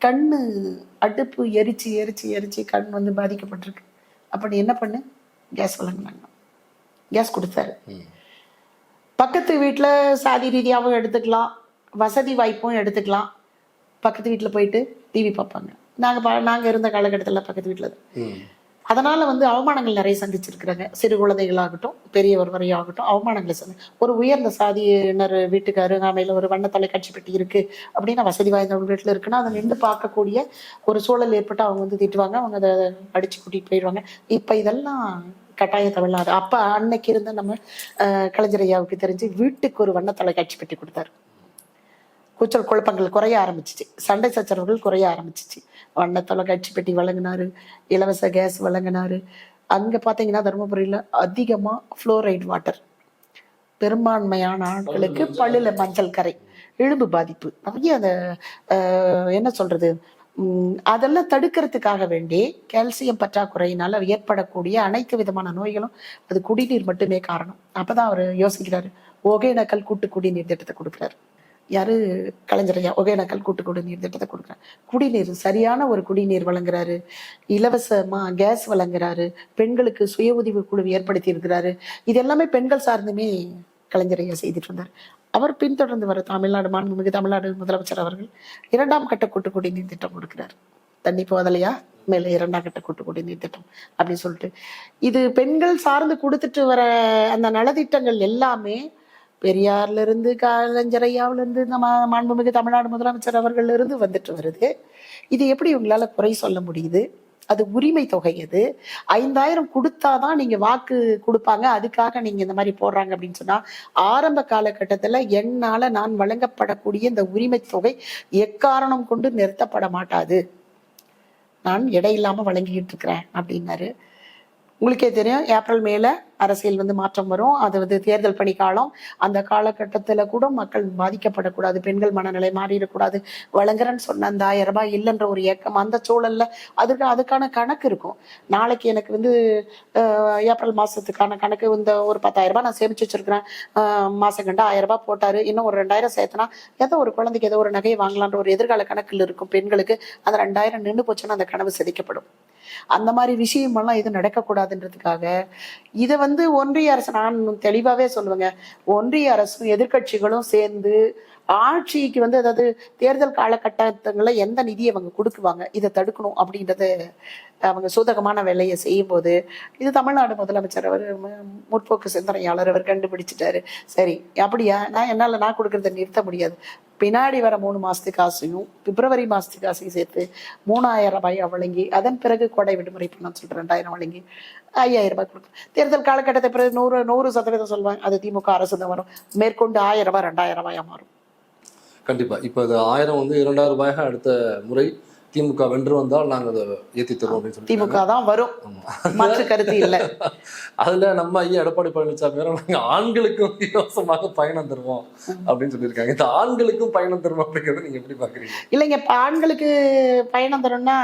கண்ணு அடுப்பு எரிச்சு எரிச்சு எரிச்சு கண் வந்து பாதிக்கப்பட்டிருக்கு. அப்படி என்ன பண்ணு, கேஸ் வழங்கினாங்க, கேஸ் கொடுத்தாரு. பக்கத்து வீட்டில் சாதி ரீதியாகவும் எடுத்துக்கலாம், வசதி வாய்ப்பும் எடுத்துக்கலாம். பக்கத்து வீட்டில் போயிட்டு டிவி பார்ப்பாங்க. நாங்கள் இருந்த காலகட்டத்தில் பக்கத்து வீட்டில் தான். அதனால வந்து அவமானங்கள் நிறைய சந்திச்சிருக்கிறாங்க. சிறு குழந்தைகளாகட்டும் பெரியவர் வரையாகட்டும் அவமானங்களை ஒரு உயர்ந்த சாதியினர் வீட்டுக்கு அருகாமையில் ஒரு வண்ண தொலைக்காட்சி பெட்டி இருக்கு அப்படின்னா, வசதி வாய்ந்தவங்க வீட்டில் இருக்குன்னா அதை நின்று பார்க்கக்கூடிய ஒரு சூழல் ஏற்பட்டு அவங்க வந்து திட்டுவாங்க, அவங்க அதை அடிச்சு கூட்டிட்டு போயிடுவாங்க. இப்போ இதெல்லாம் கட்டாய தமிழ்நாடு. அப்ப அன்னைக்கு இருந்த நம்ம கலைஞர் ஐயாவுக்கு தெரிஞ்சு வீட்டுக்கு ஒரு வண்ண தொலைக்காட்சி பெட்டி கொடுத்தாரு. கூச்சல் குழப்பங்கள் குறைய ஆரம்பிச்சிச்சு, சண்டை சச்சரவுகள் குறைய ஆரம்பிச்சிச்சு. வண்ண தொலைக்காட்சி பெட்டி வழங்கினாரு, இலவச கேஸ் வழங்கினாரு. அங்க பாத்தீங்கன்னா தருமபுரியில அதிகமா புளோரைட் வாட்டர், பெரும்பான்மையான ஆட்களுக்கு பல்லுல மஞ்சள் கரை, இழும்பு பாதிப்பு, நிறைய அந்த என்ன சொல்றது, அதெல்லாம் தடுக்கிறதுக்காக வேண்டி கால்சியம் பற்றாக்குறையினால ஏற்படக்கூடிய அனைத்து விதமான நோய்களும் அது குடிநீர் மட்டுமே காரணம். அப்பதான் அவர் யோசிக்கிறாரு, ஒகேனக்கல் கூட்டு குடிநீர் திட்டத்தை கொடுக்குறாரு. யாரு, கலைஞரையா. ஒகேனக்கல் கூட்டு குடிநீர் திட்டத்தை கொடுக்குறாரு. குடிநீர் சரியான ஒரு குடிநீர் வழங்குறாரு, இலவசமா கேஸ் வழங்குறாரு, பெண்களுக்கு சுய உதவி குழு ஏற்படுத்தி இருக்கிறாரு. இது எல்லாமே பெண்கள் சார்ந்துமே கலைஞரையா செய்துட்டு இருந்தார். அவர் பின்தொடர்ந்து வர தமிழ்நாடு மாண்புமிகு தமிழ்நாடு முதலமைச்சர் அவர்கள் 2ஆம் கட்ட கூட்டு குடிநீர் திட்டம் கொடுக்கிறார். தண்ணி போதலையா, மேல 2ஆம் கட்ட கூட்டு குடிநீர் திட்டம் அப்படின்னு சொல்லிட்டு இது பெண்கள் சார்ந்து கொடுத்துட்டு வர அந்த நலத்திட்டங்கள் எல்லாமே பெரியார்ல இருந்து கலைஞரையாவில இருந்து நம்ம மாண்புமிகு தமிழ்நாடு முதலமைச்சர் அவர்கள் இருந்து வந்துட்டு வருது. இது எப்படி இவங்களால குறை சொல்ல முடியுது? அது உரிமை தொகை. அது 5000 கொடுத்தாதான் நீங்க வாக்கு கொடுப்பாங்க, அதுக்காக நீங்க இந்த மாதிரி போடுறாங்க அப்படின்னு சொன்னா, ஆரம்ப காலகட்டத்துல என்னால நான் வழங்கப்படக்கூடிய இந்த உரிமை தொகை எக்காரணம் கொண்டு நிறுத்தப்பட மாட்டாது, நான் இடையில்லாம வழங்கிட்டு இருக்கிறேன் அப்படின்னாரு. உங்களுக்கே தெரியும், ஏப்ரல் மேல அரசியல் வந்து மாற்றம் வரும். அது வந்து தேர்தல் பணி காலம். அந்த காலகட்டத்துல கூட மக்கள் பாதிக்கப்படக்கூடாது, பெண்கள் மனநிலை மாறிடக்கூடாது. வழங்குறேன்னு சொன்ன அந்த 1000 ரூபாய் இல்லைன்ற ஒரு ஏக்கம் அந்த சூழல்ல அதுக்கான கணக்கு இருக்கும். நாளைக்கு எனக்கு வந்து ஏப்ரல் மாசத்துக்கான கணக்கு, இந்த ஒரு 10,000 ரூபாய் நான் சேமிச்சு வச்சிருக்கிறேன், மாசம் கண்டா 1000 ரூபாய் போட்டாரு, இன்னும் ஒரு 2000 சேர்த்தனா ஏதோ ஒரு குழந்தைக்கு ஏதோ ஒரு நகையை வாங்கலான்ற ஒரு எதிர்கால கணக்கில் இருக்கும் பெண்களுக்கு. அந்த 2000 நின்று போச்சுன்னா அந்த கனவு சிதைக்கப்படும். அந்த மாதிரி விஷயமெல்லாம் இது நடக்கக்கூடாதுன்றதுக்காக இதை வந்து ஒன்றிய அரசு, நான் தெளிவாவே சொல்லுவேங்க, ஒன்றிய அரசும் எதிர்கட்சிகளும் சேர்ந்து ஆட்சிக்கு வந்து, அதாவது தேர்தல் காலகட்டத்துல எந்த நிதியை அவங்க கொடுக்குவாங்க, இதை தடுக்கணும் அப்படின்றத அவங்க சூதகமான வேலையை செய்யும் போது இது தமிழ்நாடு முதலமைச்சர் அவர் முற்போக்கு சிந்தனையாளர் அவர் கண்டுபிடிச்சிட்டாரு. சரி அப்படியா, நான் கொடுக்கறத நிறுத்த முடியாது, பின்னாடி வர 3 மாசத்து காசையும் பிப்ரவரி மாசத்து காசையும் சேர்த்து 3000 ரூபாய் வழங்கி, அதன் பிறகு கொடை விடுமுறை பண்ணு சொல்லிட்டு 2000 வழங்கி 5000 ரூபாய் கொடுக்கும். தேர்தல் காலகட்டத்தை பிறகு 100% சொல்லுவாங்க அது திமுக அரசு தான் வரும், மேற்கொண்டு 1000 ரூபாய் 2000 ரூபாயா மாறும். கண்டிப்பா. இப்போ அது 1000 வந்து 2000 ரூபாயாக அடுத்த முறை திமுக வென்று வந்தால் நாங்கள் அதை ஏற்றி தருவோம் அப்படின்னு சொல்லி திமுக தான் வரும், மாற்று கருத்து இல்லை. அதுல நம்ம ஐயா எடப்பாடி பழனிசாமி வேற நாங்கள் ஆண்களுக்கும் இலவசமாக பயணம் தருவோம் அப்படின்னு சொல்லியிருக்காங்க. இந்த ஆண்களுக்கும் பயணம் தருவோம் அப்படிங்கிறத நீங்க எப்படி பாக்குறீங்க? இல்லைங்க, இப்ப ஆண்களுக்கு பயணம் தரும்னா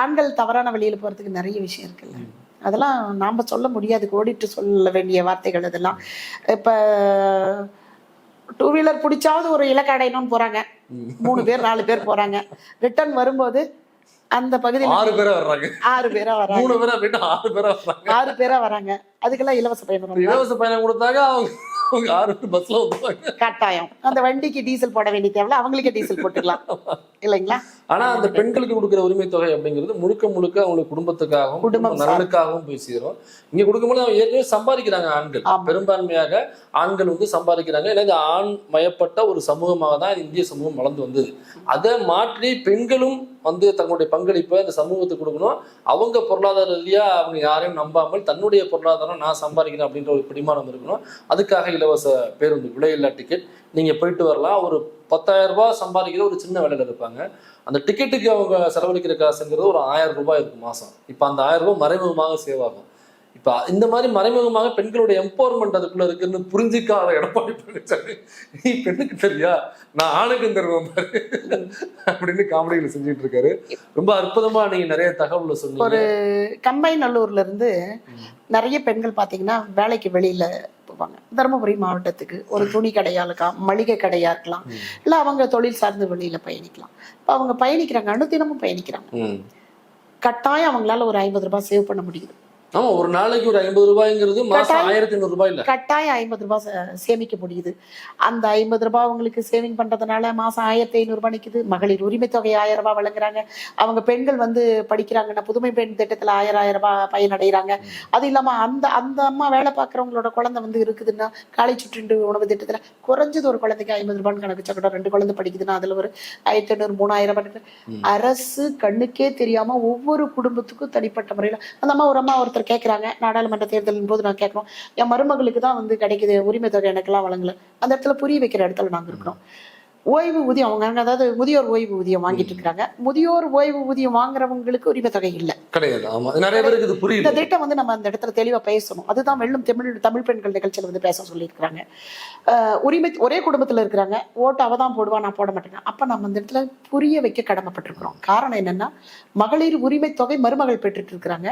ஆண்கள் தவறான வழியில போறதுக்கு நிறைய விஷயம் இருக்குல்ல, அதெல்லாம் நாம சொல்ல முடியாது, கோடிட்டு சொல்ல வேண்டிய வார்த்தைகள் அதெல்லாம். இப்ப 2 வீலர் பிடிச்சாவது ஒரு இலக்கு அடையணும்னு போறாங்க, 3 பேர் 4 பேர் போறாங்க, ரிட்டர்ன் வரும்போது அந்த பகுதியில் 6 பேரா வர்றாங்க, 6 பேரா வராங்க, 3 பேரா போயிட்டு 6 பேரா வர்றாங்க, 6 பேரா வராங்க. அதுக்கெல்லாம் இலவச பயணம், இலவச பயணம் கொடுத்தாங்க அவங்க அவங்க 6 பேர் பஸ்ல வந்துருவாங்க. கட்டாயம் அந்த வண்டிக்கு டீசல் போட வேண்டிய தேவையில்ல, அவங்களுக்கே டீசல் போட்டுக்கலாம் இல்லைங்களா? ஆனா அந்த பெண்களுக்கு கொடுக்குற உரிமை தொகை அப்படிங்கிறது முழுக்க முழுக்க அவங்களுக்கு குடும்பத்துக்காகவும் குடும்பம் குடும்ப நலனுக்காகவும் போய் சேரும். இங்க கொடுக்கும்போது அவங்க ஏற்கனவே சம்பாதிக்கிறாங்க ஆண்கள், ஆமா. பெரும்பான்மையாக ஆண்கள் வந்து சம்பாதிக்கிறாங்க. ஏன்னா இது ஆண் மயப்பட்ட ஒரு சமூகமாக தான் இந்திய சமூகம் வளர்ந்து வந்தது. அதை மாற்றி பெண்களும் வந்து தங்களுடைய பங்களிப்பை இந்த சமூகத்துக்கு கொடுக்கணும். அவங்க பொருளாதார ரீதியா அவங்க யாரையும் நம்பாமல் தன்னுடைய பொருளாதாரம் நான் சம்பாதிக்கிறேன் அப்படின்ற ஒரு பிடிமானம் இருக்கணும். அதுக்காக இலவச பேருந்து, விலையில்லா டிக்கெட், நீங்க போயிட்டு வரலாம். ஒரு 10,000 ரூபாய் சம்பாதிக்கிற ஒரு சின்ன வேலையில இருப்பாங்க. அந்த டிக்கெட்டுக்கு அவங்க செலவழிக்கிற காசுங்கிறது ஒரு 1000 ரூபாய் இருக்கும் மாசம். இப்ப அந்த 1000 ரூபாய் மறைமுகமாக சேவ் ஆகும். இப்ப இந்த மாதிரி மறைமுகமாக பெண்களுடைய எம்பவர்மெண்ட் அதுக்குள்ள இருக்குன்னு புரிஞ்சிக்காத எடப்பாடி பழனிசாமி, நீ பெண்ணுக்கு தெரியா, நான் ஆணுக்கு தருவேன் பாரு அப்படின்னு காமெடிகளை செஞ்சுட்டு இருக்காரு. ரொம்ப அற்புதமா நீங்க நிறைய தகவல்களை சொன்னீங்க. ஒரு கம்பைநல்லூர்ல இருந்து நிறைய பெண்கள் பாத்தீங்கன்னா வேலைக்கு வெளியில போவாங்க. தருமபுரி மாவட்டத்துக்கு ஒரு துணி கடையா இருக்கலாம், மளிகை கடையா இருக்கலாம், இல்ல அவங்க தொழில் சார்ந்து வெளியில பயணிக்கலாம். இப்ப அவங்க பயணிக்கிறாங்க, அனுதினமும் பயணிக்கிறாங்க. கட்டாயம் அவங்களால ஒரு 50 ரூபாய் சேவ் பண்ண முடியுது. ஆமா, ஒரு நாளைக்கு ஒரு 50 ரூபாய்ங்கிறது மாசம் 1500 ரூபாய் இல்ல, கட்டாயம் 50 ரூபாய் சேமிக்க முடியுது. அந்த 50 ரூபாய் அவங்களுக்கு சேவிங் பண்றதுனால மாசம் 1500 ரூபாய் நிக்குது. மகளிர் உரிமை தொகை 1000 ரூபாய் வழங்குறாங்க. அவங்க பெண்கள் வந்து படிக்கிறாங்கன்னா புதுமை பெண் திட்டத்துல 1000 ரூபாய் பயனடைகிறாங்க. அது இல்லாம அந்த அந்த அம்மா வேலை பார்க்கறவங்களோட குழந்தை வந்து இருக்குதுன்னா காலை சுற்றிண்டு உணவு திட்டத்துல குறைஞ்சது ஒரு குழந்தைக்கு 50 ரூபான்னு கணக்கு கூட 2 குழந்தை படிக்குதுன்னா அதுல ஒரு 1500 3000 ரூபாய். அரசு கண்ணுக்கே தெரியாம ஒவ்வொரு குடும்பத்துக்கும் தனிப்பட்ட முறையில அந்த அம்மா ஒரு அம்மா ஒருத்தர் கேட்கறாங்க, நாடாளுமன்ற தேர்தலின் போது நான் கேட்கணும், என் மருமகளுக்கு தான் வந்து கிடைக்குது உரிமை தொகை, எனக்கெல்லாம் வழங்கல. அந்த இடத்துல புரிய வைக்கிற இடத்துல நாங்க இருக்கிறோம். ஓய்வு ஊதியம் அவங்க, அதாவது முதியோர் ஓய்வு ஊதியம் வாங்கிட்டு இருக்காங்க. முதியோர் ஓய்வு ஊதியம் வாங்குறவங்களுக்கு உரிமை தொகை இல்லை, கிடையாது. ஆமா, நிறைய பேருக்கு இது புரியுது. இந்த திட்டம் வந்து நம்ம அந்த இடத்துல தெளிவா பேசணும். அதுதான் வெள்ளும் தமிழ் பெண்கள் நிகழ்ச்சியில வந்து பேச சொல்லியிருக்கிறாங்க. உரிமை ஒரே குடும்பத்துல இருக்கிறாங்க, ஓட்டு அவ தான் போடுவா, நான் போட மாட்டேங்க. அப்ப நம்ம அந்த இடத்துல புரிய வைக்க கடமைப்பட்டிருக்கிறோம். காரணம் என்னன்னா, மகளிர் உரிமை தொகை மருமகள் பெற்றுட்டு இருக்கிறாங்க.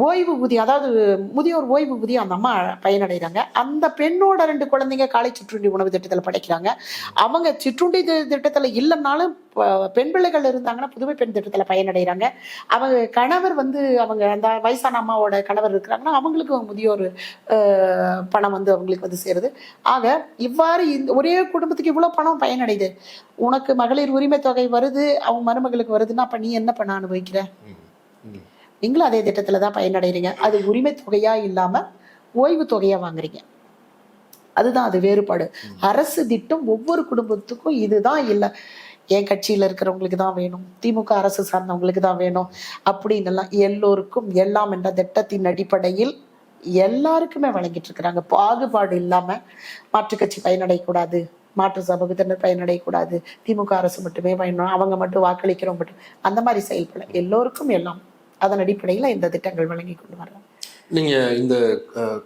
ஓய்வு ஊதியம், அதாவது முதியோர் ஓய்வு ஊதியம் அந்த அம்மா பயனடைகிறாங்க. அந்த பெண்ணோட 2 குழந்தைங்க காலை சிற்றுண்டி உணவு திட்டத்தில் படிக்கிறாங்க. அவங்க சிற்றுண்டி திட்டத்தில் இல்லைன்னாலும் பெண் பிள்ளைகள் இருந்தாங்கன்னா புதுமை பெண் திட்டத்தில் பயனடைகிறாங்க. அவங்க கணவர் வந்து அவங்க அந்த வயசான அம்மாவோட கணவர் இருக்கிறாங்கன்னா அவங்களுக்கு முதியோர் பணம் வந்து அவங்களுக்கு வந்து சேருது. ஆக இவ்வாறு இந்த ஒரே குடும்பத்துக்கு இவ்வளோ பணம் பயனடையுது. உனக்கு மகளிர் உரிமை தொகை வருது, அவங்க மருமகளுக்கு வருதுன்னா அப்ப நீ என்ன பண்ண அனுபவிக்கிற? நீங்களும் அதே திட்டத்துல தான் பயனடைறீங்க. அது உரிமை தொகையா இல்லாம ஓய்வு தொகையா வாங்குறீங்க. அதுதான் அது வேறுபாடு. அரசு திட்டம் ஒவ்வொரு குடும்பத்துக்கும் இதுதான் இல்லை, என் கட்சியில இருக்கிறவங்களுக்கு தான் வேணும், திமுக அரசு சார்ந்தவங்களுக்கு தான் வேணும் அப்படின்னு எல்லாம் எல்லோருக்கும் எல்லாம் என்ற திட்டத்தின் அடிப்படையில் எல்லாருக்குமே வழங்கிட்டு இருக்கிறாங்க. பாகுபாடு இல்லாம மாற்றுக் கட்சி பயனடையக்கூடாது, மாற்று சமூகத்தினர் பயனடையக்கூடாது, திமுக அரசு மட்டுமே பயனும், அவங்க மட்டும் வாக்களிக்கிறோம் மட்டும், அந்த மாதிரி செயல்பட எல்லோருக்கும் எல்லாம் அதன் அடிப்படையில் இந்த திட்டங்கள் வழங்கி கொண்டு வரலாம். நீங்க இந்த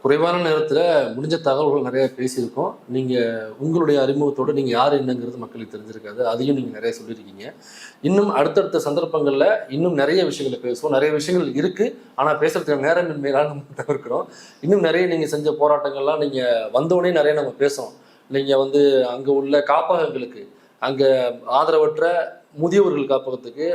குறைவான நேரத்துல முடிஞ்ச தகவல்கள் நிறைய பேசியிருக்கோம். நீங்க உங்களுடைய அறிமுகத்தோடு நீங்க யார் என்னங்கிறது மக்களுக்கு தெரிஞ்சிருக்காது, அதையும் நீங்க நிறைய சொல்லியிருக்கீங்க. இன்னும் அடுத்தடுத்த சந்தர்ப்பங்கள்ல இன்னும் நிறைய விஷயங்களை பேசுவோம். நிறைய விஷயங்கள் இருக்கு, ஆனா பேசுறதுக்கு நேரமின்மையிலாம் நம்ம தவிர்க்கிறோம். இன்னும் நிறைய நீங்க செஞ்ச போராட்டங்கள்லாம் நீங்க வந்தோடனே நிறைய நம்ம பேசுவோம். நீங்க வந்து அங்க உள்ள காப்பகங்களுக்கு, அங்க ஆதரவற்ற முதியவர்கள் காப்பகத்துக்கு,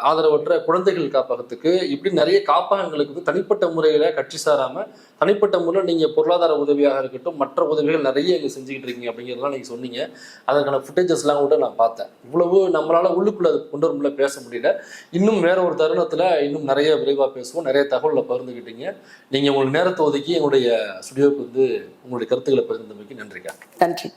ஆதரவற்ற குழந்தைகள் காப்பகத்துக்கு, இப்படி நிறைய காப்பகங்களுக்கு வந்து தனிப்பட்ட முறையில கட்சி சாராம தனிப்பட்ட முறையில் நீங்க பொருளாதார உதவியாக இருக்கட்டும், மற்ற உதவிகள் நிறைய இங்க செஞ்சுக்கிட்டு இருக்கீங்க அப்படிங்கிறதெல்லாம் நீங்க சொன்னீங்க. அதற்கான ஃபுட்டேஜஸ்லாம் கூட நான் பார்த்தேன். இவ்வளவு நம்மளால உள்ளுக்குள்ள அது கொண்டு வர முடியல, பேச முடியல. இன்னும் வேற ஒரு தருணத்துல இன்னும் நிறைய விரைவா பேசுவோம். நிறைய தகவலை பகிர்ந்துக்கிட்டீங்க. நீங்க உங்களுக்கு நேரத்தை ஒதுக்கி எங்களுடைய ஸ்டுடியோவுக்கு வந்து உங்களுடைய கருத்துக்களை பகிர்ந்தமைக்கு நன்றிக்கா. நன்றி.